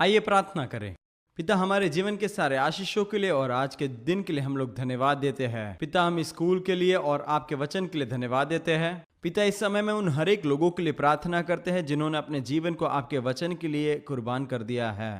आइए प्रार्थना करें। पिता, हमारे जीवन के सारे आशीषों के लिए और आज के दिन के लिए हम लोग धन्यवाद देते हैं। पिता, हम स्कूल के लिए और आपके वचन के लिए धन्यवाद देते हैं। पिता, इस समय में उन हर एक लोगों के लिए प्रार्थना करते हैं जिन्होंने अपने जीवन को आपके वचन के लिए कुर्बान कर दिया है।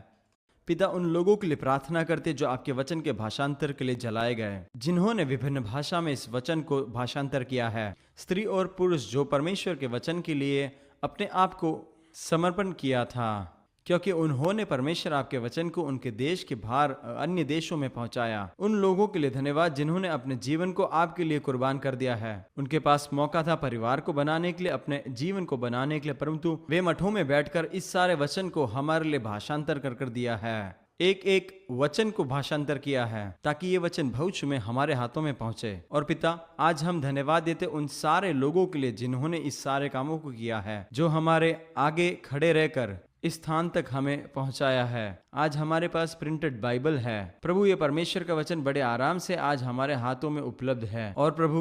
पिता, उन लोगों के लिए प्रार्थना करते हैं जो आपके वचन के भाषांतर के लिए जलाए गए, जिन्होंने विभिन्न भाषा में इस वचन को भाषांतर किया है। स्त्री और पुरुष जो परमेश्वर के वचन के लिए अपने आप को समर्पण किया था, क्योंकि उन्होंने परमेश्वर आपके वचन को उनके देश के बाहर अन्य देशों में पहुंचाया। उन लोगों के लिए धन्यवाद जिन्होंने अपने जीवन को आपके लिए कुर्बान कर दिया है। उनके पास मौका था परिवार को बनाने के लिए, अपने जीवन को बनाने के लिए, परंतु वे मठों में बैठकर इस सारे वचन को हमारे लिए भाषांतर कर दिया है। एक एक वचन को भाषांतर किया है ताकि ये वचन भविष्य में हमारे हाथों में पहुंचे। और पिता, आज हम धन्यवाद देते उन सारे लोगों के लिए जिन्होंने इस सारे कामों को किया है, जो हमारे आगे खड़े रहकर इस स्थान तक हमें पहुंचाया है। आज हमारे पास प्रिंटेड बाइबल है। प्रभु, ये परमेश्वर का वचन बड़े आराम से आज हमारे हाथों में उपलब्ध है। और प्रभु,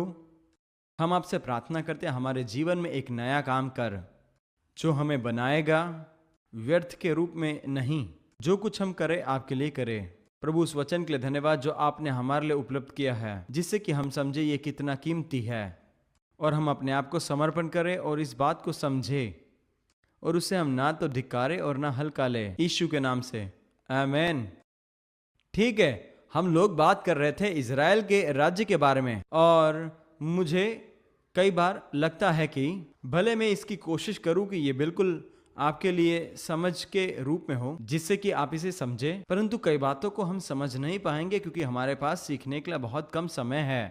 हम आपसे प्रार्थना करते हैं, हमारे जीवन में एक नया काम कर जो हमें बनाएगा, व्यर्थ के रूप में नहीं। जो कुछ हम करें आपके लिए करें। प्रभु, उस वचन के लिए धन्यवाद जो आपने हमारे लिए उपलब्ध किया है, जिससे कि हम समझे ये कितना कीमती है और हम अपने आप को समर्पण करें और इस बात को समझे और उससे हम ना तो धिक्कारे और ना हल्का ले। यीशु के नाम से आमीन। ठीक है, हम लोग बात कर रहे थे इजराइल के राज्य के बारे में, और मुझे कई बार लगता है कि भले मैं इसकी कोशिश करूं कि ये बिल्कुल आपके लिए समझ के रूप में हो, जिससे कि आप इसे समझे, परंतु कई बातों को हम समझ नहीं पाएंगे क्योंकि हमारे पास सीखने के लिए बहुत कम समय है।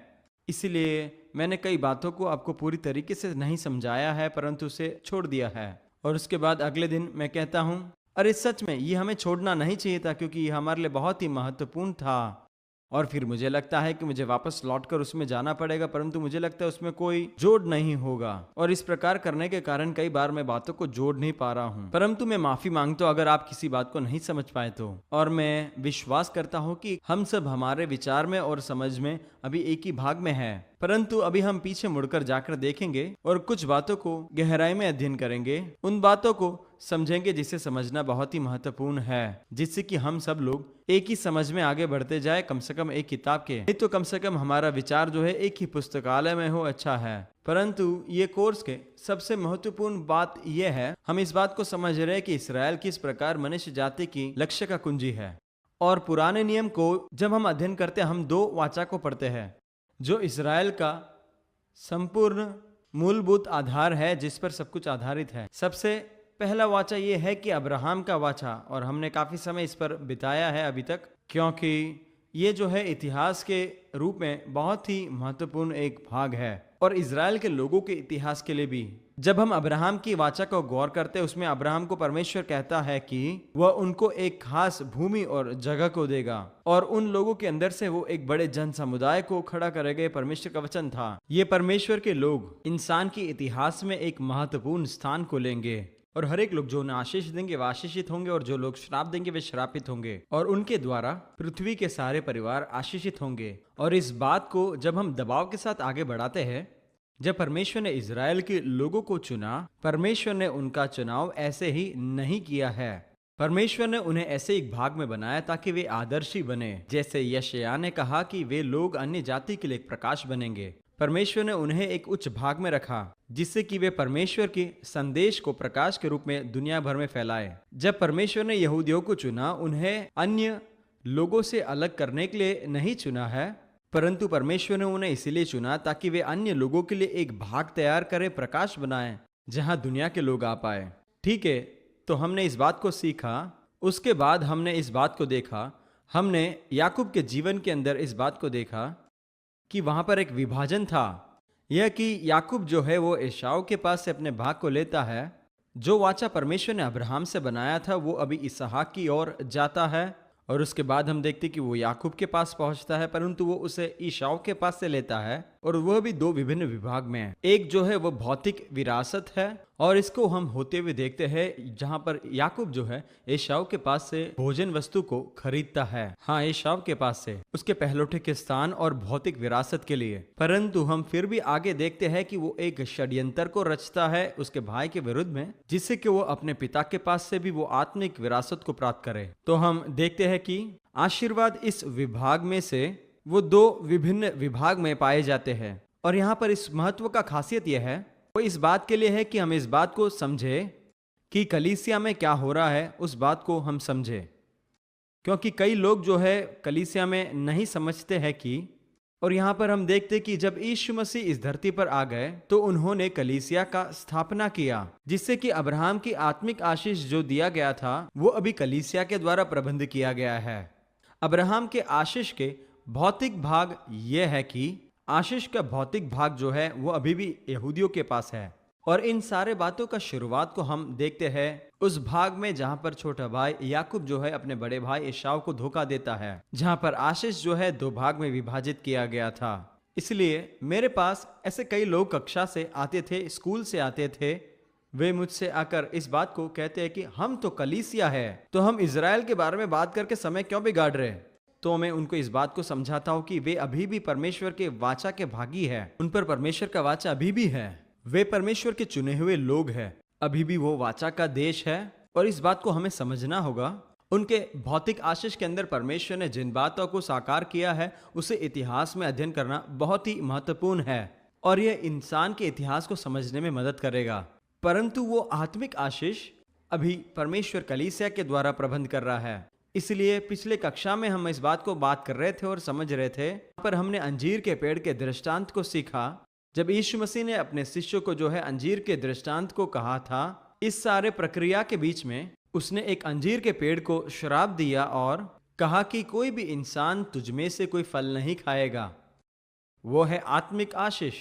इसीलिए मैंने कई बातों को आपको पूरी तरीके से नहीं समझाया है, परंतु उसे छोड़ दिया है। और उसके बाद अगले दिन मैं कहता हूं, अरे सच में ये हमें छोड़ना नहीं चाहिए था क्योंकि ये हमारे लिए बहुत ही महत्वपूर्ण था। और फिर मुझे लगता है कि मुझे वापस लौटकर उसमें जाना पड़ेगा, परंतु मुझे लगता है उसमें कोई जोड़ नहीं होगा। और इस प्रकार करने के कारण कई बार मैं बातों को जोड़ नहीं पा रहा हूं, परंतु मैं माफी मांगता हूं अगर आप किसी बात को नहीं समझ पाए तो। और मैं विश्वास करता हूं कि हम सब हमारे विचार में और समझ में अभी एक ही भाग में है, परंतु अभी हम पीछे मुड़कर जाकर देखेंगे और कुछ बातों को गहराई में अध्ययन करेंगे, उन बातों को समझेंगे जिसे समझना बहुत ही महत्वपूर्ण है, जिससे कि हम सब लोग एक ही समझ में आगे बढ़ते जाए, कम से कम एक किताब के, नहीं तो कम से कम हमारा विचार जो है एक ही पुस्तकालय में हो, अच्छा है। परंतु ये कोर्स के सबसे महत्वपूर्ण बात यह है, हम इस बात को समझ रहे हैं कि इसराइल किस प्रकार मनुष्य जाति की लक्ष्य का कुंजी है। और पुराने नियम को जब हम अध्ययन करते हैं, हम दो वाचा को पढ़ते हैं जो इसराइल का संपूर्ण मूलभूत आधार है, जिस पर सब कुछ आधारित है। सबसे पहला वाचा ये है कि अब्राहम का वाचा, और हमने काफी समय इस पर बिताया है अभी तक, क्योंकि ये जो है इतिहास के रूप में बहुत ही महत्वपूर्ण एक भाग है और इजराइल के लोगों के इतिहास के लिए भी। जब हम अब्राहम की वाचा को गौर करते हैं, उसमें अब्राहम को परमेश्वर कहता है कि वह उनको एक खास भूमि और जगह को देगा और उन लोगों के अंदर से वो एक बड़े जन समुदाय को खड़ा करेगा। परमेश्वर का वचन था। ये परमेश्वर के लोग इंसान के इतिहास में एक महत्वपूर्ण स्थान को लेंगे और हर एक लोग जो उन्हें आशीष देंगे वे आशीषित होंगे और जो लोग श्राप देंगे वे श्रापित होंगे, और उनके द्वारा पृथ्वी के सारे परिवार आशीषित होंगे। और इस बात को जब हम दबाव के साथ आगे बढ़ाते हैं, जब परमेश्वर ने इजराइल के लोगों को चुना, परमेश्वर ने उनका चुनाव ऐसे ही नहीं किया है। परमेश्वर ने उन्हें ऐसे एक भाग में बनाया ताकि वे आदर्शी बने। जैसे यशायाह ने कहा कि वे लोग अन्य जाति के लिए एक प्रकाश बनेंगे। परमेश्वर ने उन्हें एक उच्च भाग में रखा जिससे कि वे परमेश्वर के संदेश को प्रकाश के रूप में दुनिया भर में फैलाए। जब परमेश्वर ने यहूदियों को चुना, उन्हें अन्य लोगों से अलग करने के लिए नहीं चुना है, परंतु परमेश्वर ने उन्हें इसीलिए चुना ताकि वे अन्य लोगों के लिए एक भाग तैयार करें, प्रकाश बनाएं, जहां दुनिया के लोग आ पाए। ठीक है, तो हमने इस बात को सीखा। उसके बाद हमने इस बात को देखा, हमने याकूब के जीवन के अंदर इस बात को देखा कि वहां पर एक विभाजन था। यह कि याकूब जो है वो एसाव के पास से अपने भाग को लेता है। जो वाचा परमेश्वर ने अब्राहम से बनाया था वो अभी इसहाक की ओर जाता है, और उसके बाद हम देखते कि वो याकूब के पास पहुंचता है, परंतु वो उसे ईसाव के पास से लेता है। और वह भी दो विभिन्न विभाग में है। एक जो है वो भौतिक विरासत है और इसको हम होते हुए देखते हैं जहां पर याकूब जो है एसाव के पास से भोजन वस्तु को खरीदता है। हाँ, एसाव के पास से उसके पहलौठे के स्थान और भौतिक विरासत के लिए। परंतु हम फिर भी आगे देखते हैं कि वो एक षड्यंत्र को रचता है उसके भाई के विरुद्ध में, जिससे कि वो अपने पिता के पास से भी वो आत्मिक विरासत को प्राप्त करे। तो हम देखते हैं कि आशीर्वाद इस विभाग में से वो दो विभिन्न विभाग में पाए जाते हैं। और यहाँ पर इस महत्व का खासियत यह है, वो इस बात के लिए है कि हम इस बात को समझे कि कलीसिया में क्या हो रहा है, उस बात को हम समझे। क्योंकि कई लोग जो है कलीसिया में नहीं समझते हैं कि, और यहाँ पर हम देखते कि जब यीशु मसीह इस धरती पर आ गए तो उन्होंने कलीसिया का स्थापना किया, जिससे कि अब्राहम की आत्मिक आशीष जो दिया गया था वो अभी कलीसिया के द्वारा प्रबंध किया गया है। अब्राहम के आशीष के भौतिक भाग यह है कि आशीष का भौतिक भाग जो है वो अभी भी यहूदियों के पास है। और इन सारे बातों का शुरुआत को हम देखते हैं उस भाग में जहां पर छोटा भाई याकूब जो है अपने बड़े भाई एसाव को धोखा देता है, जहां पर आशीष जो है दो भाग में विभाजित किया गया था। इसलिए मेरे पास ऐसे कई लोग कक्षा से आते थे, स्कूल से आते थे, वे मुझसे आकर इस बात को कहते हैं कि हम तो कलीसिया है, तो हम इजराइल के बारे में बात करके समय क्यों बिगाड़ रहे। तो मैं उनको इस बात को समझाता हूं कि वे अभी भी परमेश्वर के वाचा के भागी है, उन पर परमेश्वर का वाचा अभी भी है, वे परमेश्वर के चुने हुए लोग हैं, अभी भी वो वाचा का देश है। और इस बात को हमें समझना होगा, उनके भौतिक आशीष के अंदर परमेश्वर ने जिन बातों को साकार किया है उसे इतिहास में अध्ययन करना बहुत ही महत्वपूर्ण है और यह इंसान के इतिहास को समझने में मदद करेगा। परंतु वो आत्मिक आशीष अभी परमेश्वर कलीसिया के द्वारा प्रबंध कर रहा है। इसलिए पिछले कक्षा में हम इस बात को बात कर रहे थे और समझ रहे थे, पर हमने अंजीर के पेड़ के दृष्टांत को सीखा। जब यीशु मसीह ने अपने शिष्यों को जो है अंजीर के दृष्टांत को कहा था, इस सारे प्रक्रिया के बीच में उसने एक अंजीर के पेड़ को श्राप दिया और कहा कि कोई भी इंसान तुझमें से कोई फल नहीं खाएगा। वो है आत्मिक आशीष।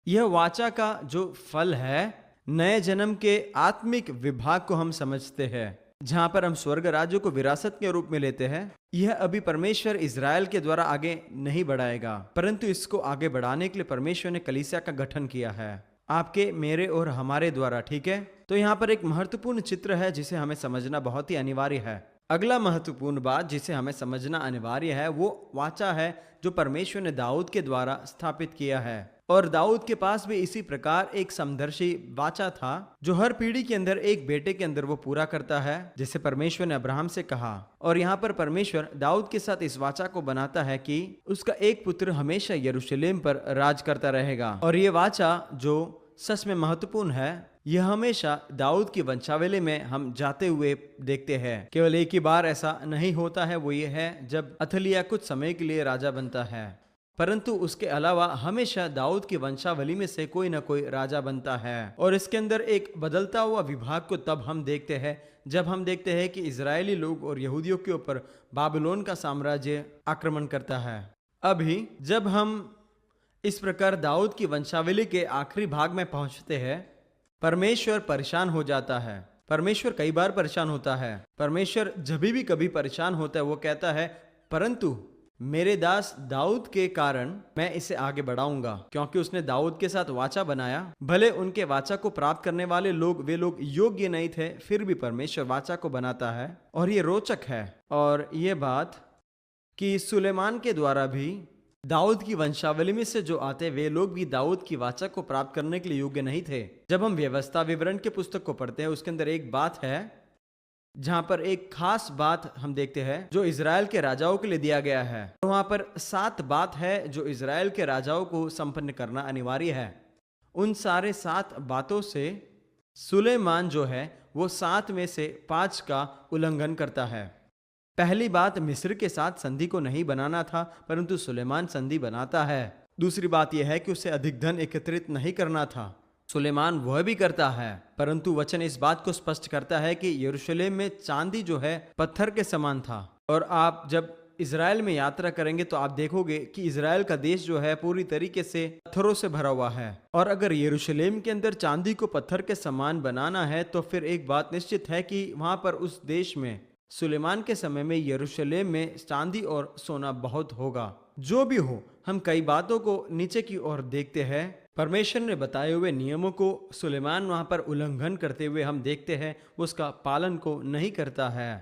यह वाचा का जो फल है नए जन्म के आत्मिक विभाग को हम समझते हैं, जहां पर हम स्वर्ग राज्य को विरासत के रूप में लेते हैं। यह अभी परमेश्वर इज़राइल के द्वारा आगे नहीं बढ़ाएगा, परंतु इसको आगे बढ़ाने के लिए परमेश्वर ने कलीसिया का गठन किया है, आपके, मेरे और हमारे द्वारा। ठीक है, तो यहाँ पर एक महत्वपूर्ण चित्र है जिसे हमें समझना बहुत ही अनिवार्य है। अगला महत्वपूर्ण बात जिसे हमें समझना अनिवार्य है वो वाचा है जो परमेश्वर ने दाऊद के द्वारा स्थापित किया है। और दाऊद के पास भी इसी प्रकार एक समदर्शी वाचा था जो हर पीढ़ी के अंदर एक बेटे के अंदर वो पूरा करता है, जैसे परमेश्वर ने अब्राहम से कहा। और यहाँ पर परमेश्वर दाऊद के साथ इस वाचा को बनाता है कि उसका एक पुत्र हमेशा यरूशलेम पर राज करता रहेगा। और ये वाचा जो सच में महत्वपूर्ण है, यह हमेशा दाऊद की वंशावली में हम जाते हुए देखते हैं। केवल एक ही बार ऐसा नहीं होता है, वो ये है जब अथलिया कुछ समय के लिए राजा बनता है, परंतु उसके अलावा हमेशा दाऊद की वंशावली में से कोई ना कोई राजा बनता है। और इसके अंदर एक बदलता हुआ विभाग को तब हम देखते हैं जब हम देखते हैं कि इजरायली लोग और यहूदियों के ऊपर बाबिलोन का साम्राज्य आक्रमण करता है। अभी जब हम इस प्रकार दाऊद की वंशावली के आखिरी भाग में पहुंचते हैं, परमेश्वर परेशान हो जाता है। परमेश्वर कई बार परेशान होता है। परमेश्वर जब भी कभी परेशान होता है वो कहता है, परंतु मेरे दास दाऊद के कारण मैं इसे आगे बढ़ाऊंगा, क्योंकि उसने दाऊद के साथ वाचा बनाया। भले उनके वाचा को प्राप्त करने वाले लोग वे लोग योग्य नहीं थे, फिर भी परमेश्वर वाचा को बनाता है। और ये रोचक है और ये बात कि सुलेमान के द्वारा भी दाऊद की वंशावली में से जो आते वे लोग भी दाऊद की वाचा को प्राप्त करने के लिए योग्य नहीं थे। जब हम व्यवस्था विवरण के पुस्तक को पढ़ते हैं उसके अंदर एक बात है जहां पर एक खास बात हम देखते हैं जो इजराइल के राजाओं के लिए दिया गया है। वहां पर 7 बात है जो इजराइल के राजाओं को संपन्न करना अनिवार्य है। उन सारे 7 बातों से सुलेमान जो है वो 7 में से 5 का उल्लंघन करता है। पहली बात, मिस्र के साथ संधि को नहीं बनाना था, परंतु सुलेमान संधि बनाता है। दूसरी बात यह है कि उसे अधिक धन एकत्रित नहीं करना था, सुलेमान वह भी करता है, परंतु वचन इस बात को स्पष्ट करता है कि यरूशलेम में चांदी जो है पत्थर के समान था। और आप जब इजराइल में यात्रा करेंगे तो आप देखोगे कि इजराइल का देश जो है पूरी तरीके से पत्थरों से भरा हुआ है। और अगर यरूशलेम के अंदर चांदी को पत्थर के समान बनाना है तो फिर एक बात निश्चित है कि वहां पर उस देश में सुलेमान के समय में यरूशलेम में चांदी और सोना बहुत होगा। जो भी हो, हम कई बातों को नीचे की ओर देखते हैं। परमेश्वर ने बताए हुए नियमों को सुलेमान वहां पर उल्लंघन करते हुए हम देखते हैं, उसका पालन को नहीं करता है।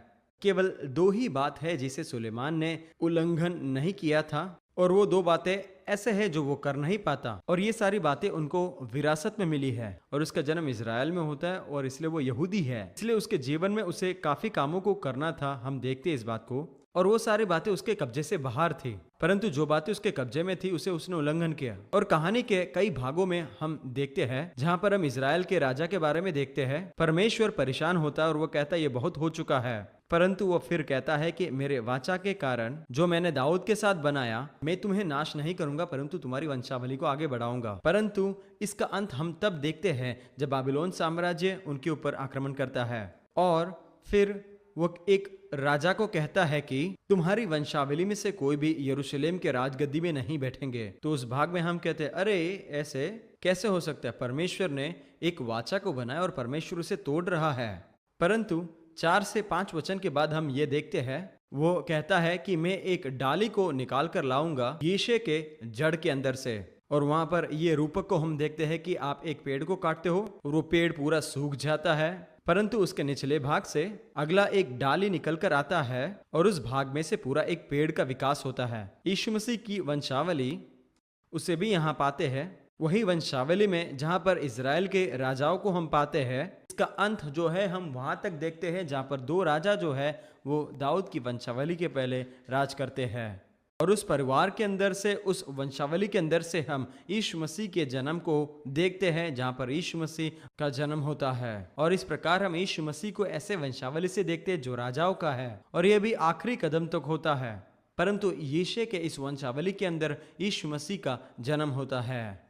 केवल दो ही बात है जिसे सुलेमान ने उल्लंघन नहीं किया था, और वो दो बातें ऐसे है जो वो कर नहीं पाता, और ये सारी बातें उनको विरासत में मिली है। और उसका जन्म इज़राइल में होता है और इसलिए वो यहूदी है, इसलिए उसके जीवन में उसे काफी कामों को करना था। हम देखते हैं इस बात को, और वो सारी बातें उसके कब्जे से बाहर थी, परंतु जो बातें उसके कब्जे में थी उसे उसने उल्लंघन किया। और कहानी के कई भागों में हम देखते हैं जहाँ पर हम इज़राइल के राजा के बारे में देखते हैं। परमेश्वर परेशान होता है और वो कहता है ये बहुत हो चुका है, परंतु वो फिर कहता है कि मेरे वाचा के कारण जो मैंने दाऊद के साथ बनाया, मैं तुम्हें नाश नहीं करूंगा परंतु तुम्हारी वंशावली को आगे बढ़ाऊंगा। परंतु इसका अंत हम तब देखते हैं जब बाबिलोन साम्राज्य उनके ऊपर आक्रमण करता है, और फिर वो एक राजा को कहता है कि तुम्हारी वंशावली में से कोई भी यरूशलेम के राजगद्दी में नहीं बैठेंगे। तो उस भाग में हम कहते हैं, अरे ऐसे कैसे हो सकता है? परमेश्वर ने एक वाचा को बनाया और परमेश्वर उसे तोड़ रहा है। परंतु 4 से 5 वचन के बाद हम ये देखते हैं, वो कहता है कि मैं एक डाली को निकाल कर लाऊंगा यीशे के जड़ के अंदर से। और वहां पर ये रूपक को हम देखते हैं कि आप एक पेड़ को काटते हो और वो पेड़ पूरा सूख जाता है, परंतु उसके निचले भाग से अगला एक डाली निकल कर आता है और उस भाग में से पूरा एक पेड़ का विकास होता है। यीशु मसीह की वंशावली उसे भी यहाँ पाते हैं, वही वंशावली में जहाँ पर इज़राइल के राजाओं को हम पाते हैं। इसका अंत जो है हम वहां तक देखते हैं जहाँ पर 2 राजा जो है वो दाऊद की वंशावली के पहले राज करते हैं, और उस परिवार के अंदर से, उस वंशावली के अंदर से हम यीशु मसीह के जन्म को देखते हैं जहाँ पर यीशु मसीह का जन्म होता है। और इस प्रकार हम यीशु मसीह को ऐसे वंशावली से देखते हैं जो राजाओं का है, और यह भी आखिरी कदम तक होता है। परंतु यीशे के इस वंशावली के अंदर यीशु मसीह का जन्म होता है।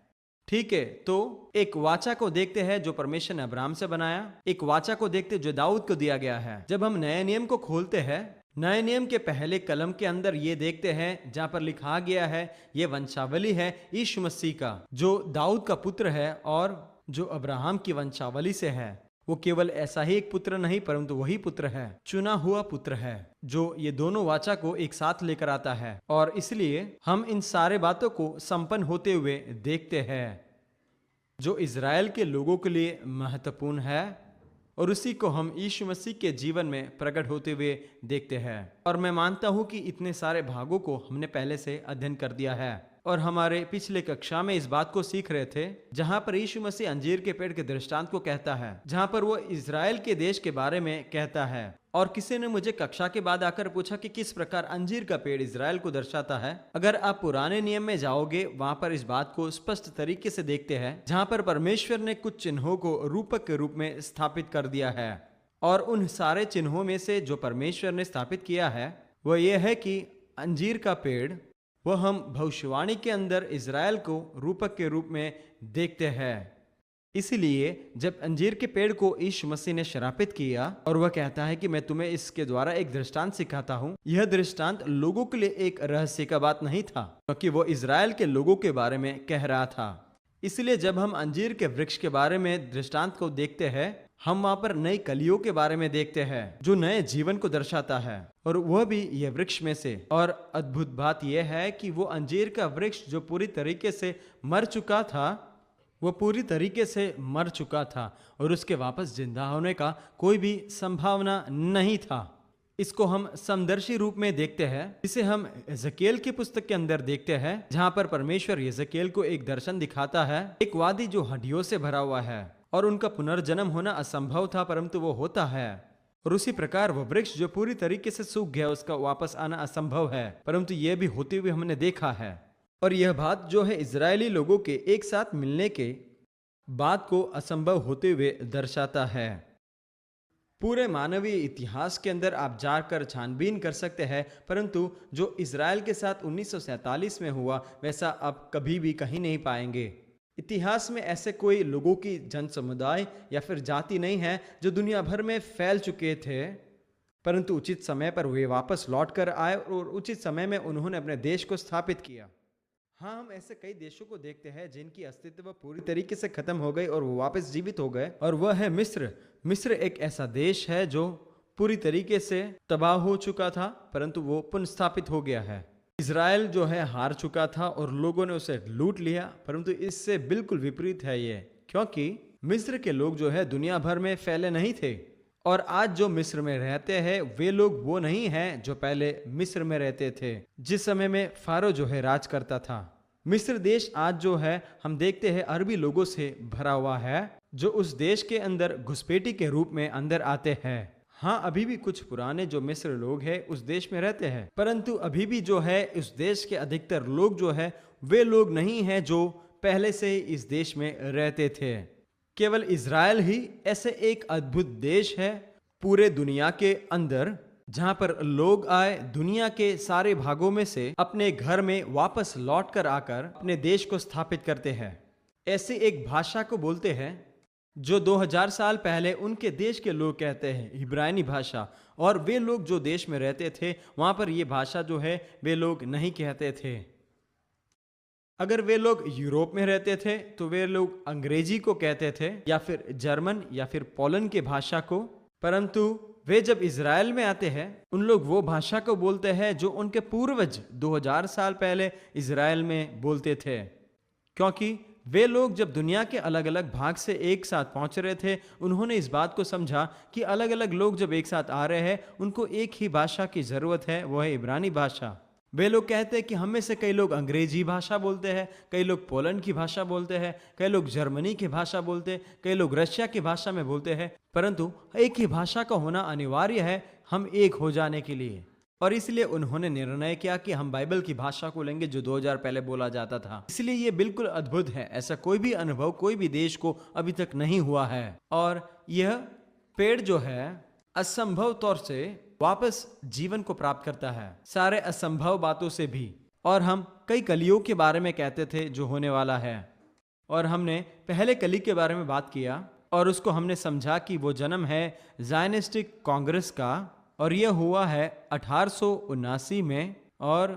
ठीक है, तो एक वाचा को देखते हैं जो परमेश्वर ने अब्राहम से बनाया, एक वाचा को देखते हैं जो दाऊद को दिया गया है। जब हम नए नियम को खोलते हैं, नए नियम के पहले कलम के अंदर ये देखते हैं जहां पर लिखा गया है ये वंशावली है यीशु मसीह का, जो दाऊद का पुत्र है और जो अब्राहम की वंशावली से है। वो केवल ऐसा ही एक पुत्र नहीं, परंतु वही पुत्र है, चुना हुआ पुत्र है, जो ये दोनों वाचा को एक साथ लेकर आता है। और इसलिए हम इन सारे बातों को संपन्न होते हुए देखते हैं जो इज़राइल के लोगों के लिए महत्वपूर्ण है, और उसी को हम यीशु मसीह के जीवन में प्रकट होते हुए देखते हैं। और मैं मानता हूं कि इतने सारे भागों को हमने पहले से अध्ययन कर दिया है, और हमारे पिछले कक्षा में इस बात को सीख रहे थे जहां पर यीशु मसीह अंजीर के पेड़ के दृष्टांत को कहता है, जहां पर वो इज़राइल के देश के बारे में कहता है। और किसी ने मुझे कक्षा के बाद आकर पूछा कि किस प्रकार अंजीर का पेड़ इज़राइल को दर्शाता है। अगर आप पुराने नियम में जाओगे, वहां पर इस बात को स्पष्ट तरीके से देखते हैं, जहां पर परमेश्वर ने कुछ चिन्हों को रूपक के रूप में स्थापित कर दिया है। और उन सारे चिन्हों में से जो परमेश्वर ने स्थापित किया है वह यह है कि अंजीर का पेड़, वह हम भविष्यवाणी के अंदर इज़राइल को रूपक के रूप में देखते हैं। इसलिए जब अंजीर के पेड़ को यीशु मसीह ने श्रापित किया और वह कहता है कि मैं तुम्हें इसके द्वारा एक दृष्टांत सिखाता हूं, यह दृष्टांत लोगों के लिए एक रहस्य का बात नहीं था, क्योंकि वो इज़राइल के लोगों के बारे में कह रहा था। इसलिए जब हम अंजीर के वृक्ष के बारे में दृष्टांत को देखते हैं, हम वहां पर नई कलियों के बारे में देखते हैं जो नए जीवन को दर्शाता है, और वह भी यह वृक्ष में से। और अद्भुत बात यह है कि वो अंजीर का वृक्ष जो पूरी तरीके से मर चुका था, वो पूरी तरीके से मर चुका था और उसके वापस जिंदा होने का कोई भी संभावना नहीं था। इसको हम समदर्शी रूप में देखते हैं, इसे हम यजकेल की पुस्तक के अंदर देखते हैं, जहां पर परमेश्वर यजकेल को एक दर्शन दिखाता है, एक वादी जो हड्डियों से भरा हुआ है और उनका पुनर्जन्म होना असंभव था, परंतु वो होता है। और उसी प्रकार वह वृक्ष जो पूरी तरीके से सूख गया, उसका वापस आना असंभव है, परंतु यह भी होते हुए हमने देखा है। और यह बात जो है इजरायली लोगों के एक साथ मिलने के बात को असंभव होते हुए दर्शाता है। पूरे मानवीय इतिहास के अंदर आप जाकर छानबीन कर सकते हैं, परंतु जो इजराइल के साथ 1947 में हुआ वैसा आप कभी भी कहीं नहीं पाएंगे। इतिहास में ऐसे कोई लोगों की जन समुदाय या फिर जाति नहीं है जो दुनिया भर में फैल चुके थे, परंतु उचित समय पर वे वापस लौट कर आए और उचित समय में उन्होंने अपने देश को स्थापित किया। हाँ, हम ऐसे कई देशों को देखते हैं जिनकी अस्तित्व पूरी तरीके से खत्म हो गई और वो वापस जीवित हो गए, और वह है मिस्र। मिस्र एक ऐसा देश है जो पूरी तरीके से तबाह हो चुका था, परंतु वो पुनर्स्थापित हो गया है। इज़राइल जो है हार चुका था और लोगों ने उसे लूट लिया, परंतु इससे बिल्कुल विपरीत है ये, क्योंकि मिस्र के लोग जो है दुनिया भर में फैले नहीं थे, और आज जो मिस्र में रहते हैं वे लोग वो नहीं हैं जो पहले मिस्र में रहते थे, जिस समय में फारो जो है राज करता था। मिस्र देश आज जो है हम देखते हैं अरबी लोगों से भरा हुआ है, जो उस देश के अंदर घुसपैठी के रूप में अंदर आते हैं। हाँ, अभी भी कुछ पुराने जो मिस्र लोग हैं उस देश में रहते हैं, परंतु अभी भी जो है उस देश के अधिकतर लोग जो है वे लोग नहीं हैं जो पहले से इस देश में रहते थे। केवल इज़राइल ही ऐसे एक अद्भुत देश है पूरे दुनिया के अंदर, जहां पर लोग आए दुनिया के सारे भागों में से अपने घर में वापस लौट कर आकर अपने देश को स्थापित करते हैं। ऐसी एक भाषा को बोलते हैं जो 2000 साल पहले उनके देश के लोग कहते हैं, इब्रानी भाषा। और वे लोग जो देश में रहते थे वहां पर ये भाषा जो है वे लोग नहीं कहते थे। अगर वे लोग यूरोप में रहते थे तो वे लोग अंग्रेजी को कहते थे, या फिर जर्मन या फिर पोलैंड के भाषा को। परंतु वे जब इज़राइल में आते हैं उन लोग वो भाषा को बोलते हैं जो उनके पूर्वज 2000 साल पहले इज़राइल में बोलते थे, क्योंकि वे लोग जब दुनिया के अलग अलग भाग से एक साथ पहुंच रहे थे उन्होंने इस बात को समझा कि अलग अलग लोग जब एक साथ आ रहे हैं उनको एक ही भाषा की ज़रूरत है, वो है इब्रानी भाषा। वे लोग कहते हैं कि हम में से कई लोग अंग्रेजी भाषा बोलते हैं, कई लोग पोलैंड की भाषा बोलते हैं, कई लोग जर्मनी की भाषा बोलते हैं, कई लोग रशिया की भाषा में बोलते हैं, परंतु एक ही भाषा का होना अनिवार्य है हम एक हो जाने के लिए। और इसलिए उन्होंने निर्णय किया कि हम बाइबल की भाषा को लेंगे जो 2000 पहले बोला जाता था। इसलिए ये बिल्कुल अद्भुत है, ऐसा कोई भी अनुभव कोई भी देश को अभी तक नहीं हुआ है। और यह पेड़ जो है असंभव तौर से वापस जीवन को प्राप्त करता है, सारे असंभव बातों से भी। और हम कई कलियों के बारे में कहते थे जो होने वाला है, और हमने पहले कली के बारे में बात किया और उसको हमने समझा कि वो जन्म है ज़ायनिस्टिक कांग्रेस का, और यह हुआ है 1879 में। और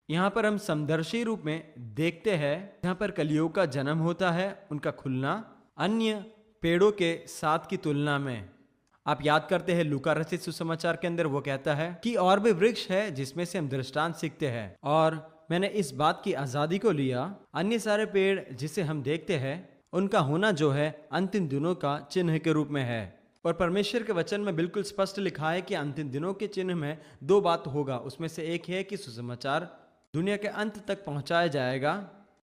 यहाँ पर हम समदर्शी रूप में देखते हैं यहाँ पर कलियों का जन्म होता है, उनका खुलना अन्य पेड़ों के साथ की तुलना में। आप याद करते हैं लूका रचित सुसमाचार के अंदर वो कहता है कि और भी वृक्ष है जिसमें से हम दृष्टांत सीखते हैं। और मैंने इस बात की आज़ादी को लिया, अन्य सारे पेड़ जिसे हम देखते हैं उनका होना जो है अंतिम दिनों का चिन्ह के रूप में है। और परमेश्वर के वचन में बिल्कुल स्पष्ट लिखा है कि अंतिम दिनों के चिन्ह में दो बात होगा, उसमें से एक है कि सुसमाचार दुनिया के अंत तक पहुंचाया जाएगा,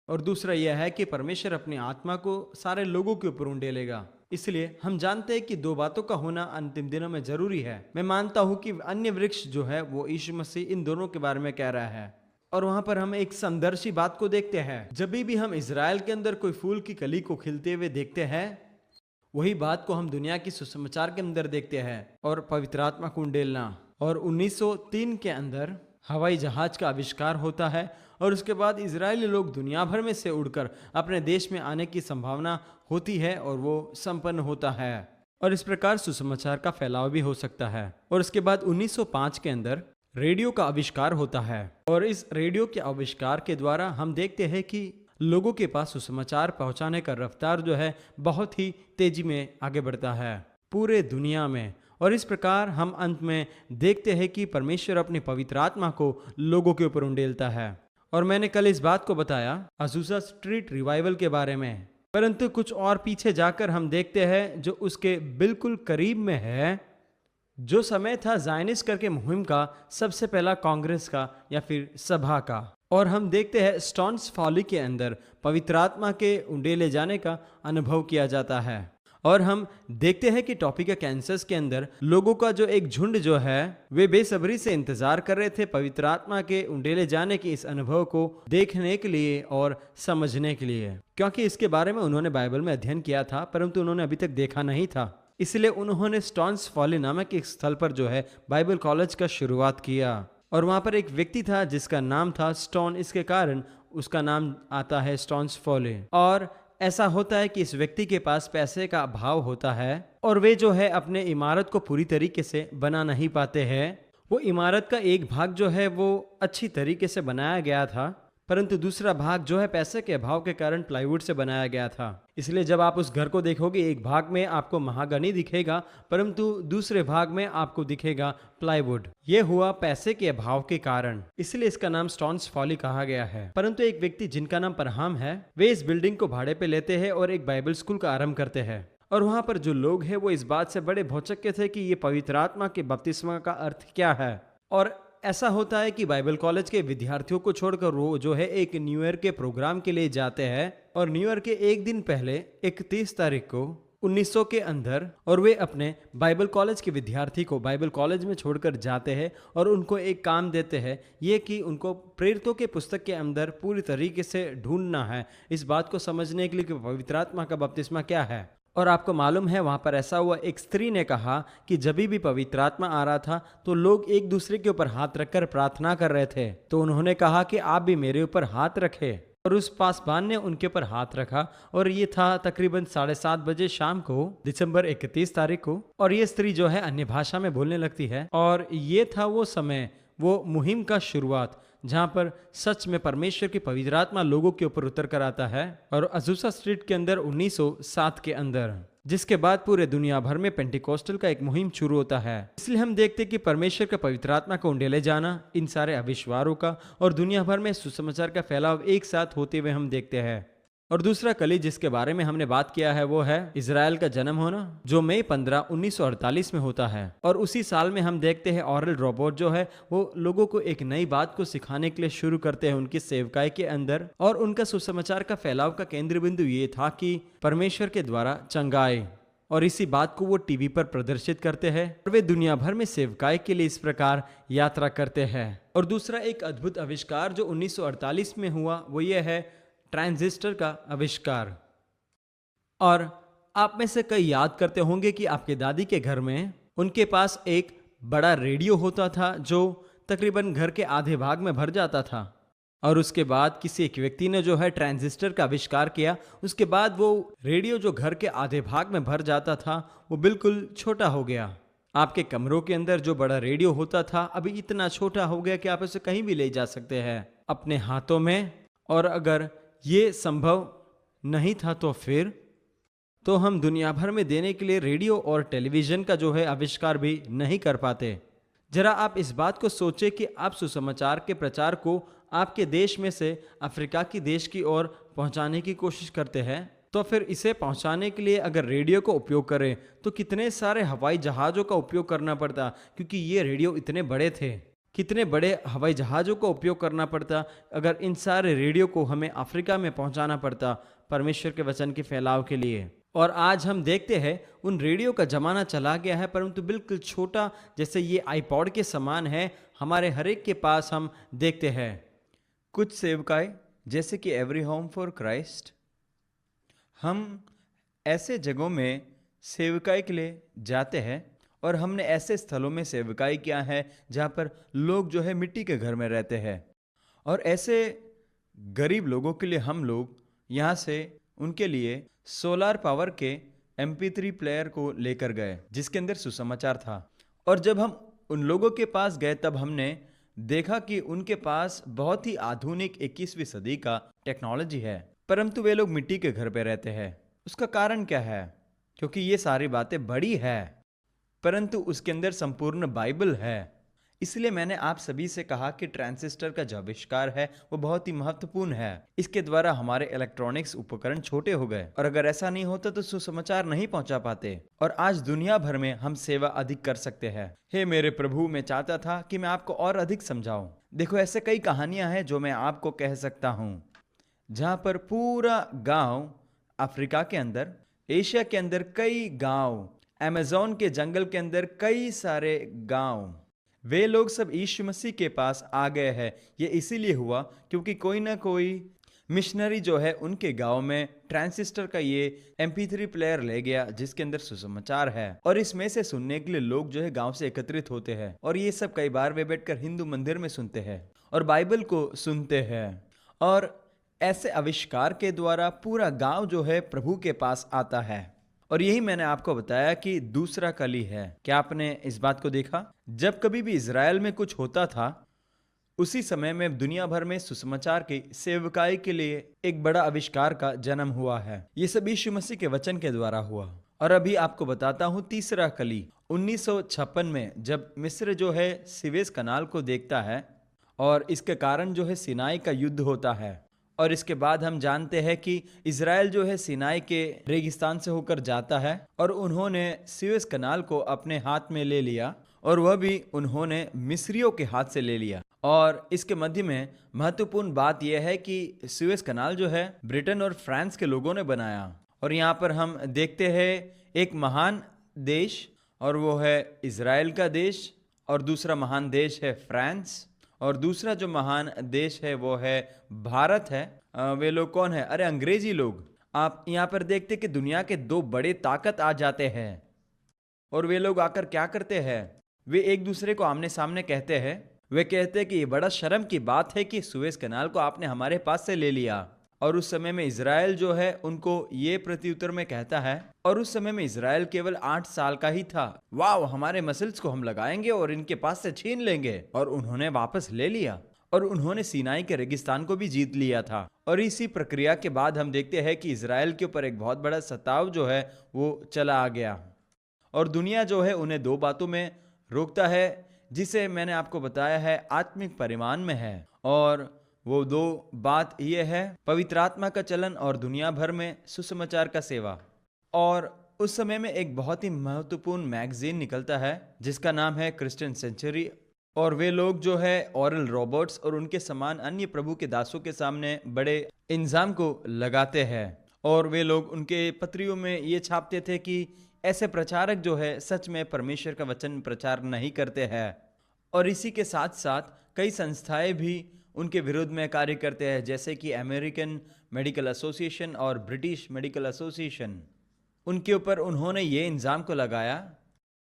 और दूसरा यह है कि परमेश्वर अपनी आत्मा को सारे लोगों के ऊपर उंडेलेगा। इसलिए हम जानते हैं कि दो बातों का होना अंतिम दिनों में जरूरी है। मैं मानता हूं कि अन्य वृक्ष जो है वो यीशु मसीह इन दोनों के बारे में कह रहा है। और वहां पर हम एक समदर्शी बात को देखते हैं, जब भी हम इज़राइल के अंदर कोई फूल की कली को खिलते हुए देखते हैं वही बात को हम दुनिया की सुसमाचार के अंदर देखते हैं। और पवित्र आत्मा को उंडेलना। और 1903 के अंदर हवाई जहाज का आविष्कार होता है, और उसके बाद इजरायली लोग दुनिया भर में से उड़कर अपने देश में आने की संभावना होती है और वो संपन्न होता है, और इस प्रकार सुसमाचार का फैलाव भी हो सकता है। और उसके बाद 1905 के अंदर रेडियो का आविष्कार होता है, और इस रेडियो के आविष्कार के द्वारा हम देखते हैं कि लोगों के पास सुसमाचार पहुंचाने का रफ्तार जो है बहुत ही तेजी में आगे बढ़ता है पूरे दुनिया में। और इस प्रकार हम अंत में देखते हैं कि परमेश्वर अपनी पवित्र आत्मा को लोगों के ऊपर उंडेलता है। और मैंने कल इस बात को बताया अज़ूज़ा स्ट्रीट रिवाइवल के बारे में, परंतु कुछ और पीछे जाकर हम देखते हैं जो उसके बिल्कुल करीब में है, जो समय था ज़ायनिस्ट करके मुहिम का, सबसे पहला कांग्रेस का या फिर सभा का। और हम देखते हैं स्टोन्स फॉली के अंदर पवित्र आत्मा के उंडेले जाने का अनुभव किया जाता है। और हम देखते हैं कि टॉपिका कैंसस के अंदर लोगों का जो एक झुंड जो है वे बेसब्री से इंतजार कर रहे थे पवित्र आत्मा के उंडेले जाने के इस अनुभव को देखने के लिए और समझने के लिए, क्योंकि इसके बारे में उन्होंने बाइबल में अध्ययन किया था परंतु उन्होंने अभी तक देखा नहीं था। इसलिए उन्होंने स्टोन्स फॉली नामक एक स्थल पर जो है बाइबल कॉलेज का शुरुआत किया। और वहां पर एक व्यक्ति था जिसका नाम था स्टोन, इसके कारण उसका नाम आता है स्टोन्स फॉली। और ऐसा होता है कि इस व्यक्ति के पास पैसे का अभाव होता है और वे जो है अपने इमारत को पूरी तरीके से बना नहीं पाते हैं। वो इमारत का एक भाग जो है वो अच्छी तरीके से बनाया गया था परंतु दूसरा भाग जो है पैसे के अभाव के कारण प्लाईवुड से बनाया गया था। इसलिए जब आप उस घर को देखोगे, एक भाग में आपको महागनी दिखेगा, परंतु दूसरे भाग में आपको दिखेगा प्लाईवुड। ये हुआ पैसे के अभाव के कारण, इसलिए इसका नाम स्टोन्स फॉली कहा गया है। परंतु एक व्यक्ति जिनका नाम परहाम है, वे इस बिल्डिंग को भाड़े पे लेते हैं और एक बाइबल स्कूल का आरंभ करते हैं। और वहां पर जो लोग हैं वो इस बात से बड़े भौचक्के थे कि ये पवित्र आत्मा के बपतिस्मा का अर्थ क्या है। और ऐसा होता है कि बाइबल कॉलेज के विद्यार्थियों को छोड़कर वो जो है एक न्यू ईयर के प्रोग्राम के लिए जाते हैं, और न्यू ईयर के एक दिन पहले 31 तारीख को 1900 के अंदर, और वे अपने बाइबल कॉलेज के विद्यार्थी को बाइबल कॉलेज में छोड़कर जाते हैं और उनको एक काम देते हैं, ये कि उनको प्रेरितों के पुस्तक के अंदर पूरी तरीके से ढूंढना है इस बात को समझने के लिए कि पवित्र आत्मा का बपतिस्मा क्या है। और आपको मालूम है वहां पर ऐसा हुआ, एक स्त्री ने कहा कि जब भी पवित्र आत्मा आ रहा था तो लोग एक दूसरे के ऊपर हाथ रखकर प्रार्थना कर रहे थे, तो उन्होंने कहा कि आप भी मेरे ऊपर हाथ रखें। और उस पासबान ने उनके ऊपर हाथ रखा, और ये था तकरीबन 7:30 बजे शाम को, दिसंबर 31 तारीख को। और ये स्त्री जो है अन्य भाषा में बोलने लगती है, और ये था वो समय, वो मुहिम का शुरुआत जहां पर सच में परमेश्वर की पवित्र आत्मा लोगों के ऊपर उतर कर आता है। और अजूसा स्ट्रीट के अंदर 1907 के अंदर, जिसके बाद पूरे दुनिया भर में पेंटिकोस्टल का एक मुहिम शुरू होता है। इसलिए हम देखते हैं कि परमेश्वर का पवित्र आत्मा को उंडेले जाना, इन सारे अविश्वारों का और दुनिया भर में सुसमाचार का फैलाव एक साथ होते हुए हम देखते हैं। और दूसरा कली जिसके बारे में हमने बात किया है वो है इजराइल का जन्म होना, जो मई 15, 1948 में होता है। और उसी साल में हम देखते हैं ऑरल रोबोट जो है वो लोगों को एक नई बात को सिखाने के लिए शुरू करते हैं उनकी सेवकाई के अंदर। और उनका सुसमाचार का फैलाव का केंद्र बिंदु ये था कि परमेश्वर के द्वारा चंगाई, और इसी बात को वो टीवी पर प्रदर्शित करते हैं और वे दुनिया भर में सेवकाई के लिए इस प्रकार यात्रा करते हैं। और दूसरा एक अद्भुत आविष्कार जो 1948 में हुआ वो ये है ट्रांजिस्टर का आविष्कार। और आप में से कई याद करते होंगे कि आपके दादी के घर में उनके पास एक बड़ा रेडियो होता था जो तकरीबन घर के आधे भाग में भर जाता था। और उसके बाद किसी एक व्यक्ति ने जो है ट्रांजिस्टर का आविष्कार किया। उसके बाद वो रेडियो जो घर के आधे भाग में भर जाता था वो बिल्कुल छोटा हो गया। आपके कमरों के अंदर जो बड़ा रेडियो होता था अभी इतना छोटा हो गया कि आप उसे कहीं भी ले जा सकते हैं अपने हाथों में। और अगर ये संभव नहीं था तो हम दुनिया भर में देने के लिए रेडियो और टेलीविजन का जो है आविष्कार भी नहीं कर पाते। जरा आप इस बात को सोचें कि आप सुसमाचार के प्रचार को आपके देश में से अफ्रीका की देश की ओर पहुंचाने की कोशिश करते हैं, तो फिर इसे पहुंचाने के लिए अगर रेडियो का उपयोग करें तो कितने सारे हवाई जहाज़ों का उपयोग करना पड़ता, क्योंकि ये रेडियो इतने बड़े थे। कितने बड़े हवाई जहाज़ों का उपयोग करना पड़ता अगर इन सारे रेडियो को हमें अफ्रीका में पहुंचाना पड़ता परमेश्वर के वचन के फैलाव के लिए। और आज हम देखते हैं उन रेडियो का जमाना चला गया है, परंतु बिल्कुल छोटा, जैसे ये आईपॉड के समान है, हमारे हर एक के पास हम देखते हैं। कुछ सेवकाई जैसे कि एवरी होम फॉर क्राइस्ट, हम ऐसे जगहों में सेवकाई के लिए जाते हैं और हमने ऐसे स्थलों में सेवकाई किया है जहाँ पर लोग जो है मिट्टी के घर में रहते हैं। और ऐसे गरीब लोगों के लिए हम लोग यहाँ से उनके लिए सोलार पावर के MP3 प्लेयर को लेकर गए जिसके अंदर सुसमाचार था। और जब हम उन लोगों के पास गए तब हमने देखा कि उनके पास बहुत ही आधुनिक 21वीं सदी का टेक्नोलॉजी है, परंतु वे लोग मिट्टी के घर पे रहते हैं। उसका कारण क्या है? क्योंकि ये सारी बातें बड़ी है परंतु उसके अंदर संपूर्ण बाइबल है। इसलिए मैंने आप सभी से कहा कि ट्रांजिस्टर का जो आविष्कार है वो बहुत ही महत्वपूर्ण है। इसके द्वारा हमारे इलेक्ट्रॉनिक्स उपकरण छोटे हो गए, और अगर ऐसा नहीं होता तो सुसमाचार नहीं पहुंचा पाते। और आज दुनिया भर में हम सेवा अधिक कर सकते हैं। हे मेरे प्रभु, मैं चाहता था कि मैं आपको और अधिक समझाऊं। देखो, ऐसे कई कहानियां हैं जो मैं आपको कह सकता हूं, जहां पर पूरा गांव अफ्रीका के अंदर, एशिया के अंदर कई गांव, अमेज़न के जंगल के अंदर कई सारे गांव, वे लोग सब यीशु मसीह के पास आ गए हैं। ये इसीलिए हुआ क्योंकि कोई ना कोई मिशनरी जो है उनके गांव में ट्रांजिस्टर का ये MP3 प्लेयर ले गया जिसके अंदर सुसमाचार है। और इसमें से सुनने के लिए लोग जो है गांव से एकत्रित होते हैं, और ये सब कई बार वे बैठकर हिंदू मंदिर में सुनते हैं और बाइबल को सुनते हैं। और ऐसे आविष्कार के द्वारा पूरा गांव जो है प्रभु के पास आता है। और यही मैंने आपको बताया कि दूसरा कली है। क्या आपने इस बात को देखा? जब कभी भी इज़राइल में कुछ होता था उसी समय में दुनिया भर में सुसमाचार की सेवकाई के लिए एक बड़ा आविष्कार का जन्म हुआ है। ये सब यीशु मसीह के वचन के द्वारा हुआ। और अभी आपको बताता हूँ तीसरा कली। 1956 में जब मिस्र जो है सुएज कनाल को देखता है और इसके कारण जो है सिनाई का युद्ध होता है, और इसके बाद हम जानते हैं कि इज़राइल जो है सिनाई के रेगिस्तान से होकर जाता है और उन्होंने सुएज कनाल को अपने हाथ में ले लिया, और वह भी उन्होंने मिस्रियों के हाथ से ले लिया। और इसके मध्य में महत्वपूर्ण बात यह है कि सुएज कनाल जो है ब्रिटेन और फ्रांस के लोगों ने बनाया। और यहाँ पर हम देखते हैं एक महान देश, और वो है इज़राइल का देश, और दूसरा महान देश है फ्रांस, और दूसरा जो महान देश है वो है भारत है। वे लोग कौन है? अरे अंग्रेजी लोग। आप यहाँ पर देखते कि दुनिया के दो बड़े ताकत आ जाते हैं, और वे लोग आकर क्या करते हैं? वे एक दूसरे को आमने सामने कहते हैं। वे कहते हैं कि ये बड़ा शर्म की बात है कि सुएज कनाल को आपने हमारे पास से ले लिया। और उस समय में इज़राइल जो है उनको ये प्रत्युत्तर में कहता है, और उस समय में इज़राइल केवल 8 साल का ही था। वाह, हमारे मसल्स को हम लगाएंगे और इनके पास से छीन लेंगे। और उन्होंने वापस ले लिया, और उन्होंने सीनाई के रेगिस्तान को भी जीत लिया था। और इसी प्रक्रिया के बाद हम देखते हैं कि इज़राइल के ऊपर एक बहुत बड़ा सताव जो है वो चला आ गया, और दुनिया जो है उन्हें दो बातों में रोकता है, जिसे मैंने आपको बताया है आत्मिक परिमाण में है। और वो दो बात ये है पवित्र आत्मा का चलन और दुनिया भर में सुसमाचार का सेवा। और उस समय में एक बहुत ही महत्वपूर्ण मैगजीन निकलता है जिसका नाम है क्रिश्चियन सेंचुरी, और वे लोग जो है ओरल रॉबर्ट्स और उनके समान अन्य प्रभु के दासों के सामने बड़े इल्जाम को लगाते हैं। और वे लोग उनके पत्रियों में ये छापते थे कि ऐसे प्रचारक जो है सच में परमेश्वर का वचन प्रचार नहीं करते हैं। और इसी के साथ साथ कई संस्थाएं भी उनके विरोध में कार्य करते हैं, जैसे कि अमेरिकन मेडिकल एसोसिएशन और ब्रिटिश मेडिकल एसोसिएशन। उनके ऊपर उन्होंने ये इल्ज़ाम को लगाया,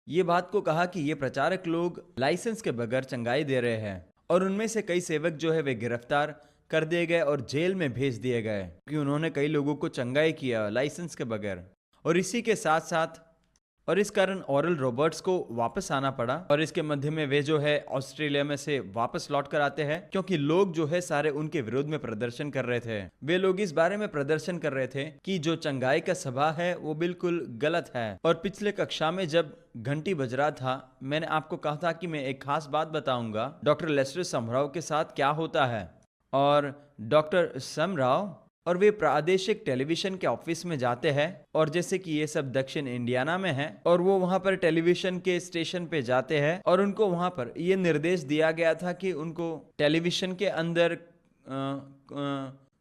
ये बात को कहा कि ये प्रचारक लोग लाइसेंस के बगैर चंगाई दे रहे हैं। और उनमें से कई सेवक जो है वे गिरफ्तार कर दिए गए और जेल में भेज दिए गए, क्योंकि उन्होंने कई लोगों को चंगाई किया लाइसेंस के बगैर। और इसी के साथ साथ और इस कारण ओरल रॉबर्ट्स को वापस आना पड़ा, और इसके मध्य में वे जो है ऑस्ट्रेलिया में से वापस लौट कर आते हैं, क्योंकि लोग जो है सारे उनके विरोध में प्रदर्शन कर रहे थे। वे लोग इस बारे में प्रदर्शन कर रहे थे कि जो चंगाई का सभा है वो बिल्कुल गलत है। और पिछले कक्षा में जब घंटी बज रहा था, मैंने आपको कहा था कि मैं एक खास बात बताऊंगा डॉक्टर लेस्टर समराव के साथ क्या होता है। और डॉक्टर समराव और वे प्रादेशिक टेलीविजन के ऑफिस में जाते हैं, और जैसे कि ये सब दक्षिण इंडियाना में है, और वो वहाँ पर टेलीविजन के स्टेशन पे जाते हैं, और उनको वहाँ पर ये निर्देश दिया गया था कि उनको टेलीविजन के अंदर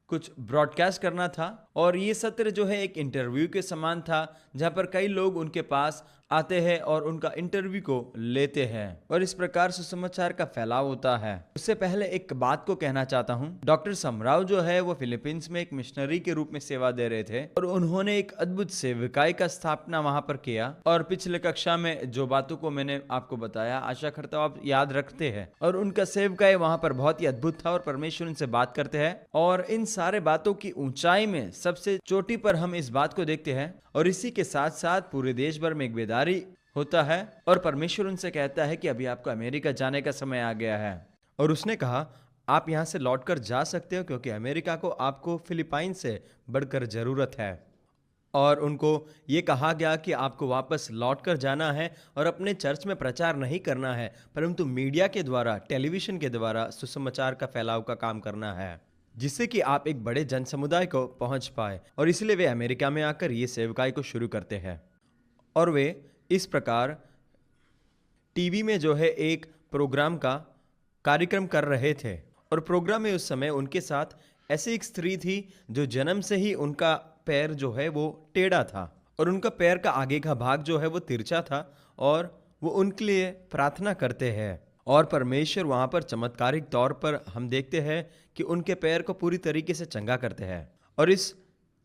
कुछ ब्रॉडकास्ट करना था। और ये सत्र जो है एक इंटरव्यू के समान था, जहाँ पर कई लोग उनके पास आते हैं और उनका इंटरव्यू को लेते हैं, और इस प्रकार सुसमाचार का फैलाव होता है। उससे पहले एक बात को कहना चाहता हूँ, डॉक्टर समराव जो है वो फिलीपींस में एक मिशनरी के रूप में सेवा दे रहे थे, और उन्होंने एक अद्भुत सेविकाई का स्थापना वहां पर किया। और पिछले कक्षा में जो बातों को मैंने आपको बताया, आशा करता हूँ आप याद रखते हैं। और उनका सेविकाई वहां पर बहुत ही अद्भुत था, और परमेश्वर उनसे बात करते हैं। और इन सारे बातों की ऊंचाई में सबसे चोटी पर हम इस बात को देखते हैं, और इसी के साथ साथ पूरे देश भर में एक बेदारी होता है, और परमेश्वर उनसे कहता है कि अभी आपको अमेरिका जाने का समय आ गया है। और उसने कहा आप यहाँ से लौटकर जा सकते हो, क्योंकि अमेरिका को आपको फिलीपाइन से बढ़कर ज़रूरत है। और उनको ये कहा गया कि आपको वापस लौटकर जाना है और अपने चर्च में प्रचार नहीं करना है, परंतु मीडिया के द्वारा, टेलीविज़न के द्वारा सुसमाचार का फैलाव का काम करना है, जिससे कि आप एक बड़े जन समुदाय को पहुंच पाए। और इसलिए वे अमेरिका में आकर ये सेवकाई को शुरू करते हैं। और वे इस प्रकार टीवी में जो है एक प्रोग्राम का कार्यक्रम कर रहे थे, और प्रोग्राम में उस समय उनके साथ ऐसी एक स्त्री थी जो जन्म से ही उनका पैर जो है वो टेढ़ा था, और उनका पैर का आगे का भाग जो है वो तिरछा था, और वो उनके लिए प्रार्थना करते हैं। और परमेश्वर वहाँ पर चमत्कारिक तौर पर हम देखते हैं कि उनके पैर को पूरी तरीके से चंगा करते हैं। और इस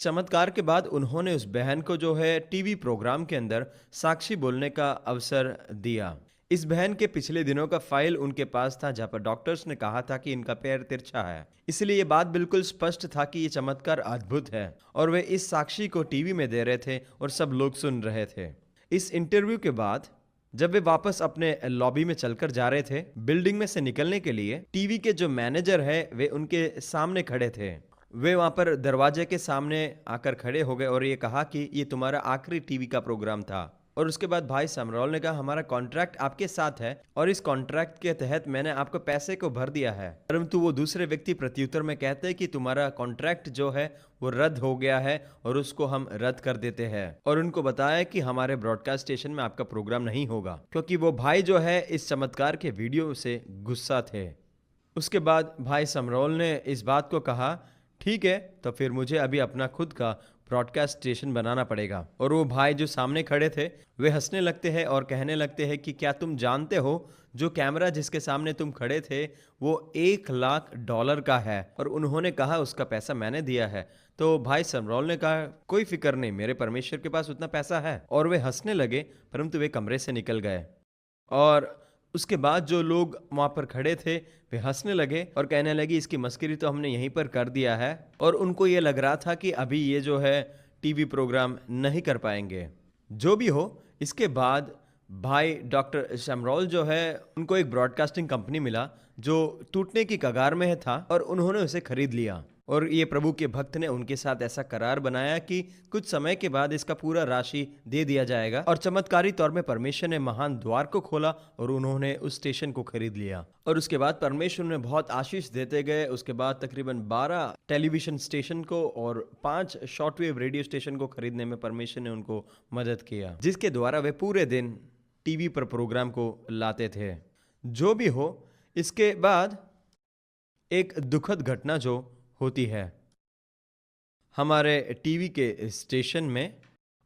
चमत्कार के बाद उन्होंने उस बहन को जो है टीवी प्रोग्राम के अंदर साक्षी बोलने का अवसर दिया। इस बहन के पिछले दिनों का फाइल उनके पास था, जहाँ पर डॉक्टर्स ने कहा था कि इनका पैर तिरछा है। इसलिए ये बात बिल्कुल स्पष्ट था कि ये चमत्कार अद्भुत है, और वे इस साक्षी को टीवी में दे रहे थे और सब लोग सुन रहे थे। इस इंटरव्यू के बाद जब वे वापस अपने लॉबी में चलकर जा रहे थे बिल्डिंग में से निकलने के लिए, टीवी के जो मैनेजर है वे उनके सामने खड़े थे। वे वहां पर दरवाजे के सामने आकर खड़े हो गए और ये कहा कि ये तुम्हारा आखिरी टीवी का प्रोग्राम था। और उसके बाद भाई समरौल ने कहा, हमारा कॉन्ट्रैक्ट आपके साथ है और इस कॉन्ट्रैक्ट के तहत मैंने आपको पैसे को भर दिया है। परंतु वो दूसरे व्यक्ति प्रत्युत्तर में कहते हैं कि तुम्हारा कॉन्ट्रैक्ट जो है वो रद्द हो गया है और उसको हम रद्द कर देते हैं। और उनको बताया कि हमारे ब्रॉडकास्ट स्टेशन में आपका प्रोग्राम नहीं होगा, क्योंकि वो भाई जो है इस चमत्कार के वीडियो से गुस्सा थे। उसके बाद भाई समरौल ने इस बात को कहा, ठीक है, तो फिर मुझे अभी अपना खुद का ब्रॉडकास्ट स्टेशन बनाना पड़ेगा। और वो भाई जो सामने खड़े थे वे हंसने लगते हैं और कहने लगते हैं कि क्या तुम जानते हो जो कैमरा जिसके सामने तुम खड़े थे वो $1,00,000 का है। और उन्होंने कहा उसका पैसा मैंने दिया है। तो भाई समरौल ने कहा, कोई फिक्र नहीं, मेरे परमेश्वर के पास उतना पैसा है। और वे हंसने लगे, परंतु वे कमरे से निकल गए। और उसके बाद जो लोग वहाँ पर खड़े थे वे हंसने लगे और कहने लगे, इसकी मस्करी तो हमने यहीं पर कर दिया है। और उनको ये लग रहा था कि अभी ये जो है टीवी प्रोग्राम नहीं कर पाएंगे। जो भी हो, इसके बाद भाई डॉक्टर समरौल जो है उनको एक ब्रॉडकास्टिंग कंपनी मिला जो टूटने की कगार में था और उन्होंने उसे खरीद लिया। और ये प्रभु के भक्त ने उनके साथ ऐसा करार बनाया कि कुछ समय के बाद इसका पूरा राशि दे दिया जाएगा। और चमत्कारी तौर में परमेश्वर ने महान द्वार को खोला और उन्होंने उस स्टेशन को खरीद लिया। और उसके बाद परमेश्वर ने बहुत आशीष देते गए। उसके बाद तकरीबन 12 टेलीविजन स्टेशन को और 5 शॉर्टवेव रेडियो स्टेशन को खरीदने में परमेश्वर ने उनको मदद किया, जिसके द्वारा वे पूरे दिन टीवी पर प्रोग्राम को लाते थे। जो भी हो, इसके बाद एक दुखद घटना जो होती है हमारे टीवी के स्टेशन में,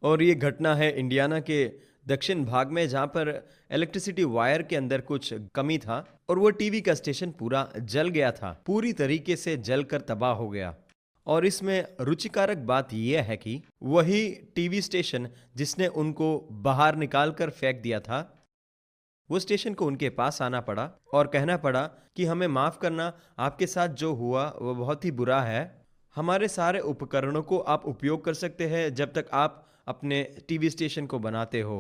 और ये घटना है इंडियाना के दक्षिण भाग में, जहाँ पर इलेक्ट्रिसिटी वायर के अंदर कुछ कमी था और वो टीवी का स्टेशन पूरा जल गया था, पूरी तरीके से जलकर तबाह हो गया। और इसमें रुचिकारक बात यह है कि वही टीवी स्टेशन जिसने उनको बाहर निकाल कर फेंक दिया था, वो स्टेशन को उनके पास आना पड़ा और कहना पड़ा कि हमें माफ़ करना, आपके साथ जो हुआ वो बहुत ही बुरा है। हमारे सारे उपकरणों को आप उपयोग कर सकते हैं जब तक आप अपने टीवी स्टेशन को बनाते हो।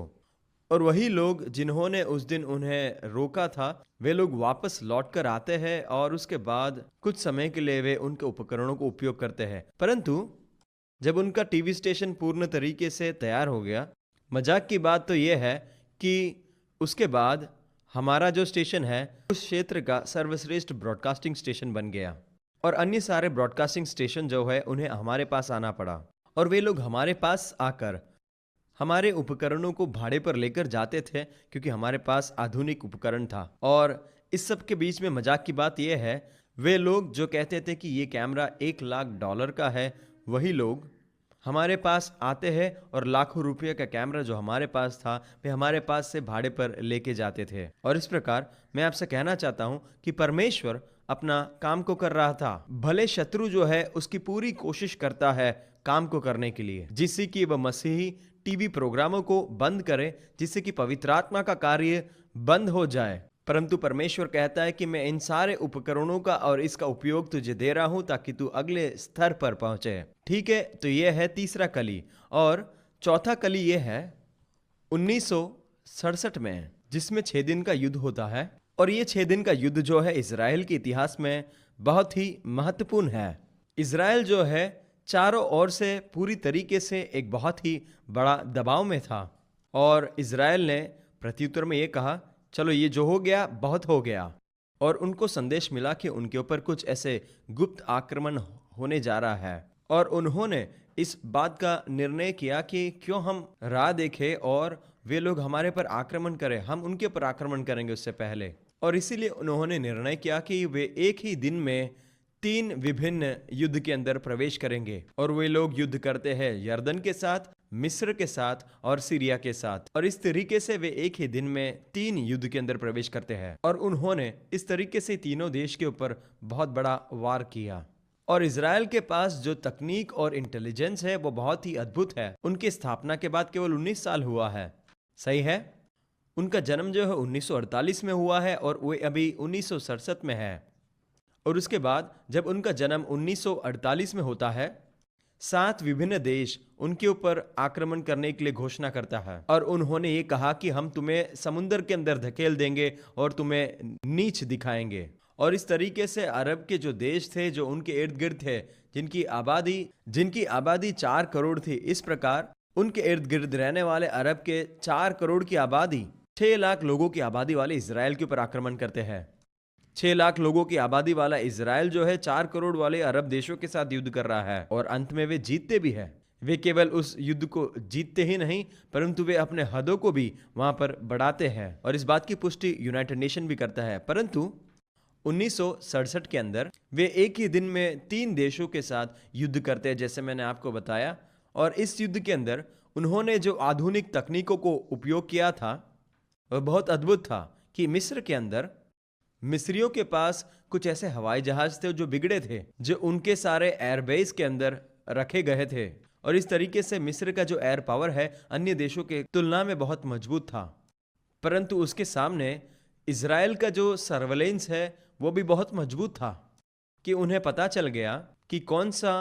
और वही लोग जिन्होंने उस दिन उन्हें रोका था वे लोग वापस लौट कर आते हैं और उसके बाद कुछ समय के लिए वे उनके उपकरणों को उपयोग करते हैं। परंतु जब उनका टीवी स्टेशन पूर्ण तरीके से तैयार हो गया, मजाक की बात तो यह है कि उसके बाद हमारा जो स्टेशन है उस क्षेत्र का सर्वश्रेष्ठ ब्रॉडकास्टिंग स्टेशन बन गया और अन्य सारे ब्रॉडकास्टिंग स्टेशन जो है उन्हें हमारे पास आना पड़ा। और वे लोग हमारे पास आकर हमारे उपकरणों को भाड़े पर लेकर जाते थे क्योंकि हमारे पास आधुनिक उपकरण था। और इस सब के बीच में मजाक की बात यह है, वे लोग जो कहते थे कि ये कैमरा $1,00,000 का है, वही लोग हमारे पास आते हैं और लाखों रुपये का कैमरा जो हमारे पास था वे हमारे पास से भाड़े पर लेके जाते थे। और इस प्रकार मैं आपसे कहना चाहता हूं कि परमेश्वर अपना काम को कर रहा था। भले शत्रु जो है उसकी पूरी कोशिश करता है काम को करने के लिए, जिससे कि वह मसीही टीवी प्रोग्रामों को बंद करे, जिससे कि पवित्र आत्मा का कार्य बंद हो जाए। परंतु परमेश्वर कहता है कि मैं इन सारे उपकरणों का और इसका उपयोग तुझे दे रहा हूं ताकि तू अगले स्तर पर पहुंचे। ठीक है, तो यह है तीसरा कली। और चौथा कली यह है 1967 में, जिसमें 6 दिन का युद्ध होता है। और ये 6 दिन का युद्ध जो है इजराइल के इतिहास में बहुत ही महत्वपूर्ण है। इजराइल जो है चारों ओर से पूरी तरीके से एक बहुत ही बड़ा दबाव में था और इजराइल ने प्रत्युत्तर में ये कहा, चलो ये जो हो गया बहुत हो गया। और उनको संदेश मिला कि उनके ऊपर कुछ ऐसे गुप्त आक्रमण होने जा रहा है और उन्होंने इस बात का निर्णय किया कि क्यों हम राह देखें और वे लोग हमारे पर आक्रमण करें, हम उनके पर आक्रमण करेंगे उससे पहले। और इसीलिए उन्होंने निर्णय किया कि वे एक ही दिन में 3 विभिन्न युद्ध के अंदर प्रवेश करेंगे। और वे लोग युद्ध करते हैं यर्दन के साथ, मिस्र के साथ और सीरिया के साथ। और इस तरीके से वे एक ही दिन में 3 युद्ध के अंदर प्रवेश करते हैं। और उन्होंने इस तरीके से तीनों देश के ऊपर बहुत बड़ा वार किया। और इजराइल के पास जो तकनीक और इंटेलिजेंस है वो बहुत ही अद्भुत है। उनकी स्थापना के बाद केवल 19 साल हुआ है, सही है। उनका जन्म जो है 1948 में हुआ है और वे अभी 1967 में है। और उसके बाद जब उनका जन्म 1948 में होता है, 7 विभिन्न देश उनके ऊपर आक्रमण करने के लिए घोषणा करता है और उन्होंने ये कहा कि हम तुम्हें समुद्र के अंदर धकेल देंगे और तुम्हें नीच दिखाएंगे। और इस तरीके से अरब के जो देश थे जो उनके इर्द गिर्द थे, जिनकी आबादी 4 करोड़ थी, इस प्रकार उनके इर्द गिर्द रहने वाले अरब के 4 करोड़ की आबादी 6 लाख लोगों की आबादी वाले इजराइल के ऊपर आक्रमण करते हैं। 6 लाख लोगों की आबादी वाला इजराइल जो है 4 करोड़ वाले अरब देशों के साथ युद्ध कर रहा है और अंत में वे जीतते भी है। वे केवल उस युद्ध को जीतते ही नहीं परंतु वे अपने हदों को भी वहां पर बढ़ाते हैं और इस बात की पुष्टि यूनाइटेड नेशन भी करता है। परंतु 1967 के अंदर वे एक ही दिन में 3 देशों के साथ युद्ध करते हैं, जैसे मैंने आपको बताया। और इस युद्ध के अंदर उन्होंने जो आधुनिक तकनीकों को उपयोग किया था वह बहुत अद्भुत था कि मिस्र के अंदर मिस्रियों के पास कुछ ऐसे हवाई जहाज थे जो बिगड़े थे, जो उनके सारे एयरबेस के अंदर रखे गए थे और इस तरीके से मिस्र का जो एयर पावर है अन्य देशों के तुलना में बहुत मजबूत था। परंतु उसके सामने इजराइल का जो सर्वेलेंस है वो भी बहुत मजबूत था कि उन्हें पता चल गया कि कौन सा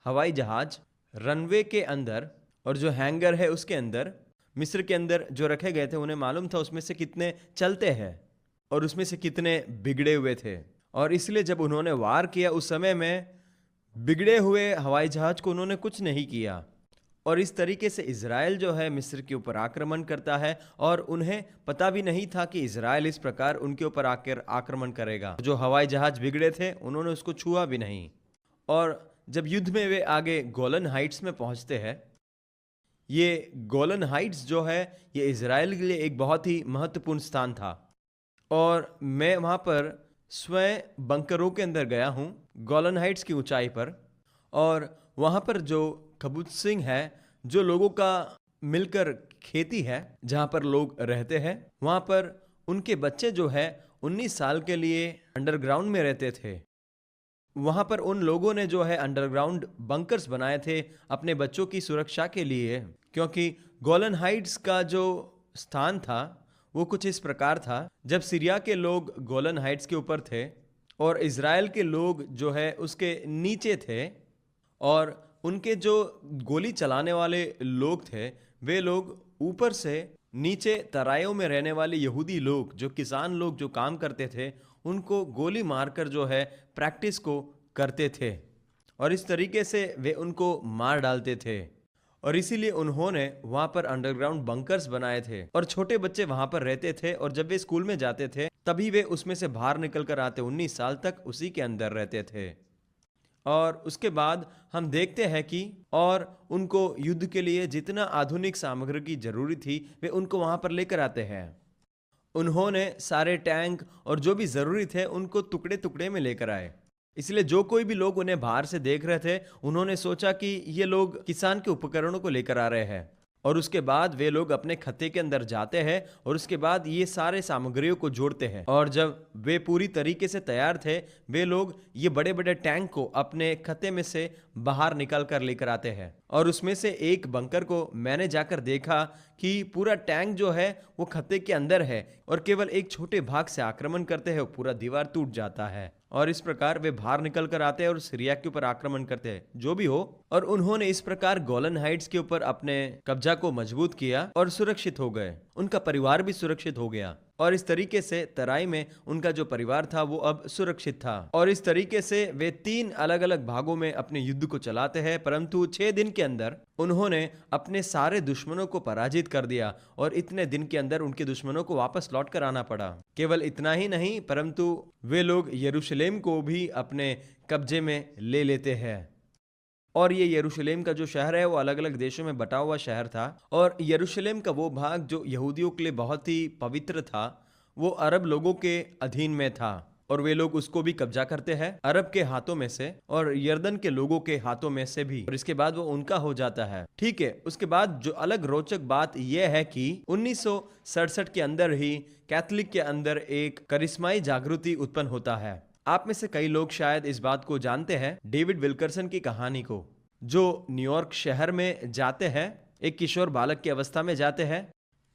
हवाई जहाज रनवे के अंदर और जो हैंगर है उसके अंदर मिस्र के अंदर जो रखे गए थे उन्हें मालूम था उसमें से कितने चलते हैं और उसमें से कितने बिगड़े हुए थे। और इसलिए जब उन्होंने वार किया उस समय में बिगड़े हुए हवाई जहाज को उन्होंने कुछ नहीं किया और इस तरीके से इजराइल जो है मिस्र के ऊपर आक्रमण करता है और उन्हें पता भी नहीं था कि इजराइल इस प्रकार उनके ऊपर आकर आक्रमण करेगा। जो हवाई जहाज बिगड़े थे उन्होंने उसको छुआ भी नहीं। और जब युद्ध में वे आगे गोलन हाइट्स में पहुंचते हैं, ये गोलन हाइट्स जो है ये इजराइल के लिए एक बहुत ही महत्वपूर्ण स्थान था और मैं वहाँ पर स्वयं बंकरों के अंदर गया हूँ गोलन हाइट्स की ऊंचाई पर। और वहाँ पर जो कबूतसिंह है, जो लोगों का मिलकर खेती है जहाँ पर लोग रहते हैं, वहाँ पर उनके बच्चे जो है 19 साल के लिए अंडरग्राउंड में रहते थे। वहाँ पर उन लोगों ने जो है अंडरग्राउंड बंकर्स बनाए थे अपने बच्चों की सुरक्षा के लिए, क्योंकि गोलन हाइट्स का जो स्थान था वो कुछ इस प्रकार था। जब सीरिया के लोग गोलन हाइट्स के ऊपर थे और इजराइल के लोग जो है उसके नीचे थे और उनके जो गोली चलाने वाले लोग थे वे लोग ऊपर से नीचे तराइयों में रहने वाले यहूदी लोग, जो किसान लोग जो काम करते थे, उनको गोली मारकर जो है प्रैक्टिस को करते थे और इस तरीके से वे उनको मार डालते थे। और इसीलिए उन्होंने वहां पर अंडरग्राउंड बंकर्स बनाए थे और छोटे बच्चे वहां पर रहते थे और जब वे स्कूल में जाते थे तभी वे उसमें से बाहर निकल कर आते। 19 साल तक उसी के अंदर रहते थे और उसके बाद हम देखते हैं कि और उनको युद्ध के लिए जितना आधुनिक सामग्री की जरूरी थी वे उनको वहां पर लेकर आते हैं। उन्होंने सारे टैंक और जो भी जरूरी थे उनको टुकड़े टुकड़े में लेकर आए। इसलिए जो कोई भी लोग उन्हें बाहर से देख रहे थे उन्होंने सोचा कि ये लोग किसान के उपकरणों को लेकर आ रहे हैं और उसके बाद वे लोग अपने खत्ते के अंदर जाते हैं और उसके बाद ये सारे सामग्रियों को जोड़ते हैं और जब वे पूरी तरीके से तैयार थे वे लोग ये बड़े बड़े टैंक को अपने खत्ते में से बाहर निकाल कर लेकर आते हैं। और उसमें से एक बंकर को मैंने जाकर देखा कि पूरा टैंक जो है वो खत्ते के अंदर है और केवल एक छोटे भाग से आक्रमण करते हैं, पूरा दीवार टूट जाता है और इस प्रकार वे बाहर निकल कर आते हैं और सीरिया के ऊपर आक्रमण करते हैं। जो भी हो, और उन्होंने इस प्रकार गोलन हाइट्स के ऊपर अपने कब्जा को मजबूत किया और सुरक्षित हो गए। उनका परिवार भी सुरक्षित हो गया और इस तरीके से तराई में उनका जो परिवार था वो अब सुरक्षित था। और इस तरीके से वे 3 अलग अलग भागों में अपने युद्ध को चलाते हैं, परंतु 6 दिन के अंदर उन्होंने अपने सारे दुश्मनों को पराजित कर दिया और इतने दिन के अंदर उनके दुश्मनों को वापस लौट कर आना पड़ा। केवल इतना ही नहीं परंतु वे लोग यरूशलेम को भी अपने कब्जे में ले लेते हैं। और ये यरूशलेम का जो शहर है वो अलग अलग देशों में बटा हुआ शहर था और यरूशलेम का वो भाग जो यहूदियों के लिए बहुत ही पवित्र था वो अरब लोगों के अधीन में था और वे लोग उसको भी कब्जा करते हैं अरब के हाथों में से और यर्दन के लोगों के हाथों में से भी, और इसके बाद वो उनका हो जाता है। ठीक है, उसके बाद जो अलग रोचक बात यह है कि 1967 के अंदर ही कैथोलिक के अंदर एक करिश्माई जागृति उत्पन्न होता है। आप में से कई लोग शायद इस बात को जानते हैं, डेविड विल्करसन की कहानी को, जो न्यूयॉर्क शहर में जाते हैं, एक किशोर बालक की अवस्था में जाते हैं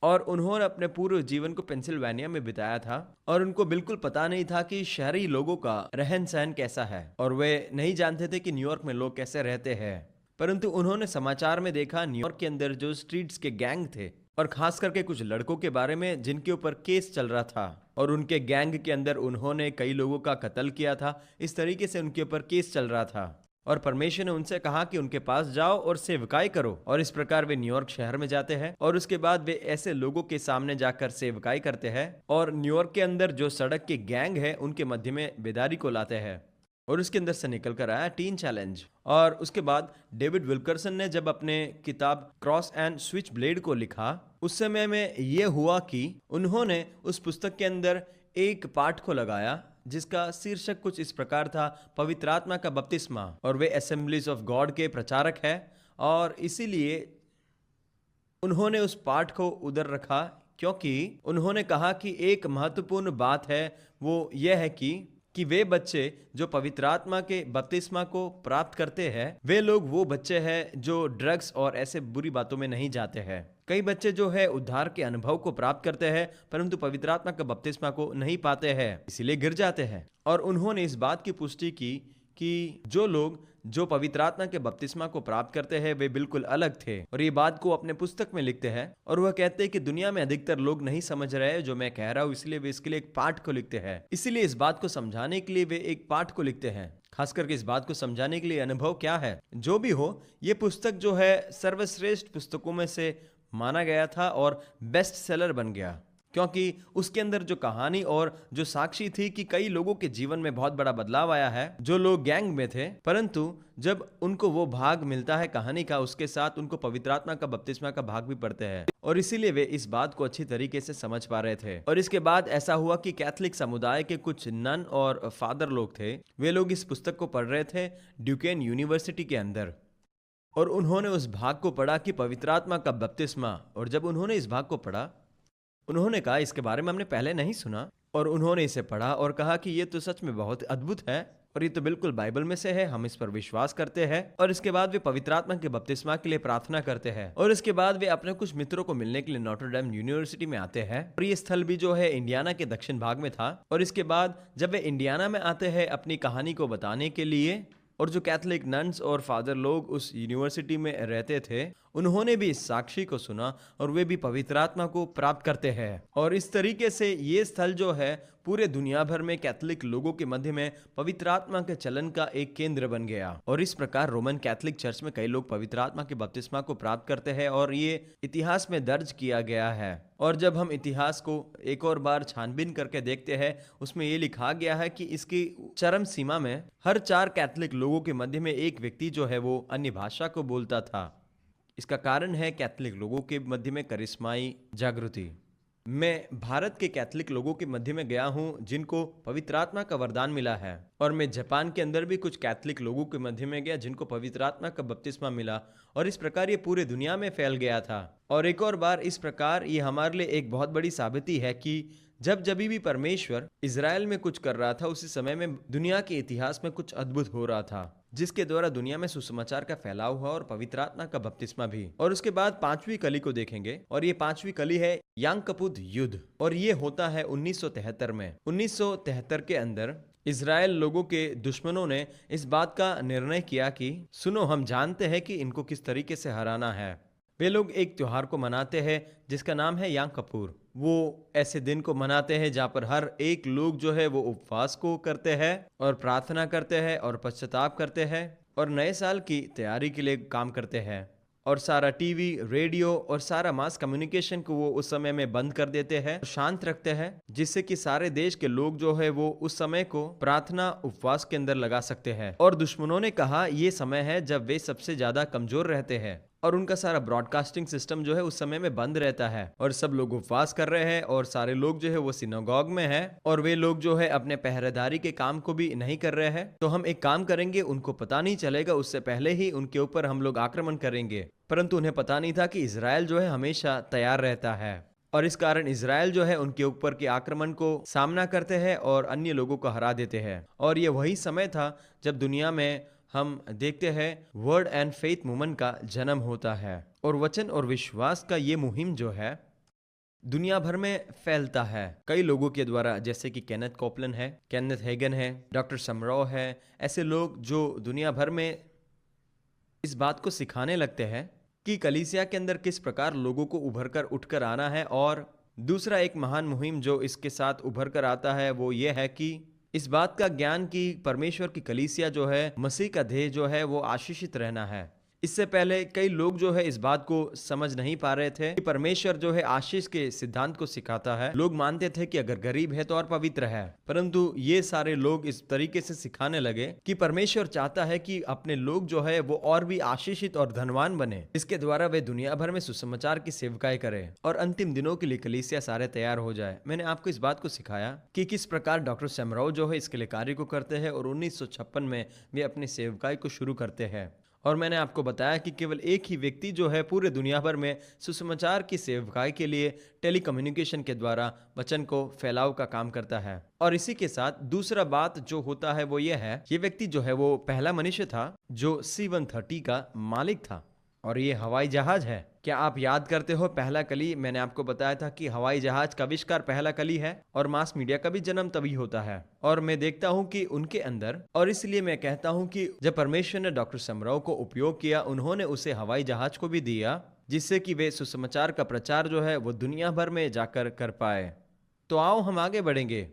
और उन्होंने अपने पूरे जीवन को पेंसिल्वेनिया में बिताया था और उनको बिल्कुल पता नहीं था कि शहरी लोगों का रहन सहन कैसा है और वे नहीं जानते थे कि न्यूयॉर्क में लोग कैसे रहते हैं। परंतु उन्होंने समाचार में देखा न्यूयॉर्क के अंदर जो स्ट्रीट्स के गैंग थे, और खास करके कुछ लड़कों के बारे में जिनके ऊपर केस चल रहा था, और उनके गैंग के अंदर उन्होंने कई लोगों का कत्ल किया था। इस तरीके से उनके ऊपर केस चल रहा था, और परमेश्वर ने उनसे कहा कि उनके पास जाओ और सेवकाई करो। और इस प्रकार वे न्यूयॉर्क शहर में जाते हैं, और उसके बाद वे ऐसे लोगों के सामने जाकर सेवकाई करते हैं, और न्यूयॉर्क के अंदर जो सड़क के गैंग है उनके मध्य में बेदारी को लाते हैं। और उसके अंदर से निकल कर आया टीन चैलेंज। और उसके बाद डेविड विल्करसन ने जब अपने किताब क्रॉस एंड स्विच ब्लेड को लिखा, उस समय में यह हुआ कि उन्होंने उस पुस्तक के अंदर एक पाठ को लगाया जिसका शीर्षक कुछ इस प्रकार था, पवित्र आत्मा का बपतिस्मा। और वे असेंबलीज ऑफ गॉड के प्रचारक है, और इसीलिए उन्होंने उस पाठ को उधर रखा, क्योंकि उन्होंने कहा कि एक महत्वपूर्ण बात है, वो यह है कि वे बच्चे जो पवित्र आत्मा के बपतिस्मा को प्राप्त करते हैं, वे लोग वो बच्चे हैं जो ड्रग्स और ऐसे बुरी बातों में नहीं जाते हैं। कई बच्चे जो है उद्धार के अनुभव को प्राप्त करते हैं, परंतु पवित्र आत्मा का बपतिस्मा को नहीं पाते हैं, इसीलिए गिर जाते हैं। और उन्होंने इस बात की पुष्टि की कि जो लोग जो पवित्र आत्मा के बपतिस्मा को प्राप्त करते हैं वे बिल्कुल अलग थे। और ये बात को अपने पुस्तक में लिखते हैं, और वह कहते हैं कि दुनिया में अधिकतर लोग नहीं समझ रहे हैं जो मैं कह रहा हूं, इसलिए वे इसके लिए एक पाठ को लिखते हैं। इसीलिए इस बात को समझाने के लिए वे एक पाठ को लिखते हैं, खास करके इस बात को समझाने के लिए अनुभव क्या है। जो भी हो, ये पुस्तक जो है सर्वश्रेष्ठ पुस्तकों में से माना गया था और बेस्ट सेलर बन गया, क्योंकि उसके अंदर जो कहानी और जो साक्षी थी कि कई लोगों के जीवन में बहुत बड़ा बदलाव आया है, जो लोग गैंग में थे, परंतु जब उनको वो भाग मिलता है कहानी का, उसके साथ उनको पवित्र आत्मा का बपतिस्मा का भाग भी पड़ते हैं, और इसीलिए वे इस बात को अच्छी तरीके से समझ पा रहे थे। और इसके बाद ऐसा हुआ कि कैथलिक समुदाय के कुछ नन और फादर लोग थे, वे लोग इस पुस्तक को पढ़ रहे थे ड्यूकेन यूनिवर्सिटी के अंदर, और उन्होंने उस भाग को पढ़ा कि पवित्र आत्मा का बपतिस्मा। और जब उन्होंने इस भाग को पढ़ा, उन्होंने कहा इसके बारे में हमने पहले नहीं सुना, और उन्होंने इसे पढ़ा और कहा कि ये तो सच में बहुत अद्भुत है, और ये तो बिल्कुल बाइबल में से है, हम इस पर विश्वास करते हैं। और इसके बाद वे पवित्र आत्मा के बपतिस्मा के लिए प्रार्थना करते हैं, और इसके बाद वे अपने कुछ मित्रों को मिलने के लिए नोटर डेम यूनिवर्सिटी में आते हैं। और ये स्थल भी जो है इंडियाना के दक्षिण भाग में था। और इसके बाद जब वे इंडियाना में आते हैं अपनी कहानी को बताने के लिए, और जो कैथलिक नन्स और फादर लोग उस यूनिवर्सिटी में रहते थे, उन्होंने भी इस साक्षी को सुना, और वे भी पवित्र आत्मा को प्राप्त करते हैं। और इस तरीके से ये स्थल जो है पूरे दुनिया भर में कैथलिक लोगों के मध्य में पवित्र आत्मा के चलन का एक केंद्र बन गया। और इस प्रकार रोमन कैथलिक चर्च में कई लोग पवित्र आत्मा के बपतिस्मा को प्राप्त करते हैं, और ये इतिहास में दर्ज किया गया है। और जब हम इतिहास को एक और बार छानबीन करके देखते हैं, उसमें ये लिखा गया है कि इसकी चरम सीमा में हर 4 कैथलिक लोगों के मध्य में एक व्यक्ति जो है वो अन्य भाषा को बोलता था। इसका कारण है कैथलिक लोगों के मध्य में करिश्माई जागृति। मैं भारत के कैथलिक लोगों के मध्य में गया हूं जिनको पवित्र आत्मा का वरदान मिला है, और मैं जापान के अंदर भी कुछ कैथलिक लोगों के मध्य में गया जिनको पवित्र आत्मा का बपतिस्मा मिला, और इस प्रकार ये पूरे दुनिया में फैल गया था। और एक और बार इस प्रकार ये हमारे लिए एक बहुत बड़ी साबिती है कि जब भी परमेश्वर इजराइल में कुछ कर रहा था, उसी समय में दुनिया के इतिहास में कुछ अद्भुत हो रहा था, जिसके द्वारा दुनिया में सुसमाचार का फैलाव हुआ और पवित्र आत्मा का बपतिस्मा भी। और उसके बाद 5वीं कली को देखेंगे, और ये 5वीं कली है यांग कपूत युद्ध, और ये होता है 1973 में। 1973 के अंदर इजराइल लोगों के दुश्मनों ने इस बात का निर्णय किया कि सुनो, हम जानते हैं कि इनको किस तरीके से हराना है। वे लोग एक त्योहार को मनाते हैं जिसका नाम है यांग कपूर। वो ऐसे दिन को मनाते हैं जहाँ पर हर एक लोग जो है वो उपवास को करते हैं और प्रार्थना करते हैं और पश्चाताप करते हैं और नए साल की तैयारी के लिए काम करते हैं, और सारा टीवी, रेडियो और सारा मास कम्युनिकेशन को वो उस समय में बंद कर देते हैं, शांत रखते हैं, जिससे कि सारे देश के लोग जो है वो उस समय को प्रार्थना उपवास के अंदर लगा सकते हैं। और दुश्मनों ने कहा ये समय है जब वे सबसे ज्यादा कमजोर रहते हैं, और उनका सारा ब्रॉडकास्टिंग सिस्टम जो है उस समय में बंद रहता है, और सब लोग उपवास कर रहे हैं, और सारे लोग जो है वो सिनागॉग में है, और वे लोग जो है अपने पहरेदारी के काम को भी नहीं कर रहे हैं। तो हम एक काम करेंगे, उनको पता नहीं चलेगा, उससे पहले ही उनके ऊपर हम लोग आक्रमण करेंगे। परंतु उन्हें पता नहीं था कि इजराइल जो है हमेशा तैयार रहता है, और इस कारण इजराइल जो है उनके ऊपर के आक्रमण को सामना करते हैं और अन्य लोगों को हरा देते हैं। और ये वही समय था जब दुनिया में हम देखते हैं वर्ड एंड फेथ मूवमेंट का जन्म होता है, और वचन और विश्वास का ये मुहिम जो है दुनिया भर में फैलता है कई लोगों के द्वारा, जैसे कि केनेथ कोपलैंड है, केनेथ हेगन है, डॉक्टर समराव है। ऐसे लोग जो दुनिया भर में इस बात को सिखाने लगते हैं कि कलीसिया के अंदर किस प्रकार लोगों को उभर कर उठकर आना है। और दूसरा एक महान मुहिम जो इसके साथ उभर कर आता है वो ये है कि इस बात का ज्ञान कि परमेश्वर की कलीसिया जो है, मसीह का देह जो है वो आशीषित रहना है। इससे पहले कई लोग जो है इस बात को समझ नहीं पा रहे थे कि परमेश्वर जो है आशीष के सिद्धांत को सिखाता है। लोग मानते थे कि अगर गरीब है तो और पवित्र है, परंतु ये सारे लोग इस तरीके से सिखाने लगे कि परमेश्वर चाहता है कि अपने लोग जो है वो और भी आशीषित और धनवान बने, इसके द्वारा वे दुनिया भर में सुसमाचार की सेवकाई करें और अंतिम दिनों के लिए कलीसिया सारे तैयार हो जाए। मैंने आपको इस बात को सिखाया कि किस प्रकार डॉक्टर सैमराउ जो है इसके लिए कार्य को करते हैं और 1956 में वे अपनी सेवकाई को शुरू करते हैं। और मैंने आपको बताया कि केवल एक ही व्यक्ति जो है पूरे दुनिया भर में सुसमाचार की सेवकाई के लिए टेलीकम्युनिकेशन के द्वारा वचन को फैलाव का काम करता है। और इसी के साथ दूसरा बात जो होता है वो ये है, ये व्यक्ति जो है वो पहला मनुष्य था जो C-130 का मालिक था और ये हवाई जहाज है। क्या आप याद करते हो पहला कली? मैंने आपको बताया था कि हवाई जहाज का आविष्कार पहला कली है और मास मीडिया का भी जन्म तभी होता है। और मैं देखता हूं कि उनके अंदर, और इसलिए मैं कहता हूं कि जब परमेश्वर ने डॉक्टर सैमराउ को उपयोग किया, उन्होंने उसे हवाई जहाज को भी दिया जिससे कि वे सुसमाचार का प्रचार जो है वो दुनिया भर में जाकर कर पाए। तो आओ हम आगे बढ़ेंगे।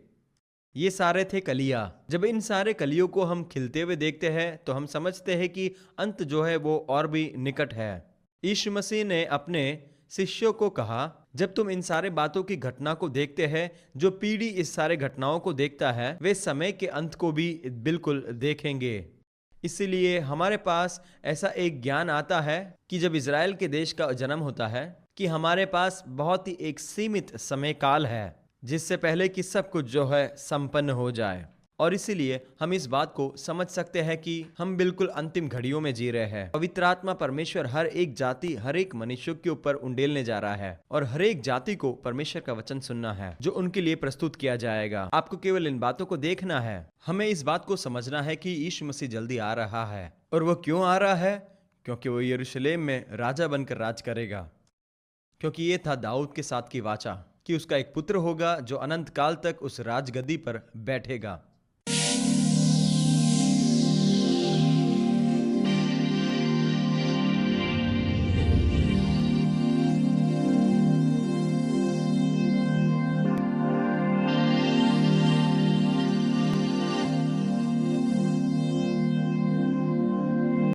ये सारे थे कलिया। जब इन सारे कलियों को हम खिलते हुए देखते हैं तो हम समझते हैं कि अंत जो है वो और भी निकट है। यीशु मसीह ने अपने शिष्यों को कहा, जब तुम इन सारे बातों की घटना को देखते हैं, जो पीढ़ी इस सारे घटनाओं को देखता है वे समय के अंत को भी बिल्कुल देखेंगे। इसीलिए हमारे पास ऐसा एक ज्ञान आता है कि जब इज़राइल के देश का जन्म होता है कि हमारे पास बहुत ही एक सीमित समय काल है जिससे पहले कि सब कुछ जो है संपन्न हो जाए। और इसीलिए हम इस बात को समझ सकते हैं कि हम बिल्कुल अंतिम घड़ियों में जी रहे हैं। पवित्र आत्मा परमेश्वर हर एक जाति, हर एक मनुष्य के ऊपर उंडेलने जा रहा है और हर एक जाति को परमेश्वर का वचन सुनना है जो उनके लिए प्रस्तुत किया जाएगा। आपको केवल इन बातों को देखना है। हमें इस बात को समझना है कि यीशु मसीह जल्दी आ रहा है। और वो क्यों आ रहा है? क्योंकि वो यरूशलेम में राजा बनकर राज करेगा। क्योंकि ये था दाऊद के साथ की वाचा कि उसका एक पुत्र होगा जो अनंत काल तक उस राजगद्दी पर बैठेगा।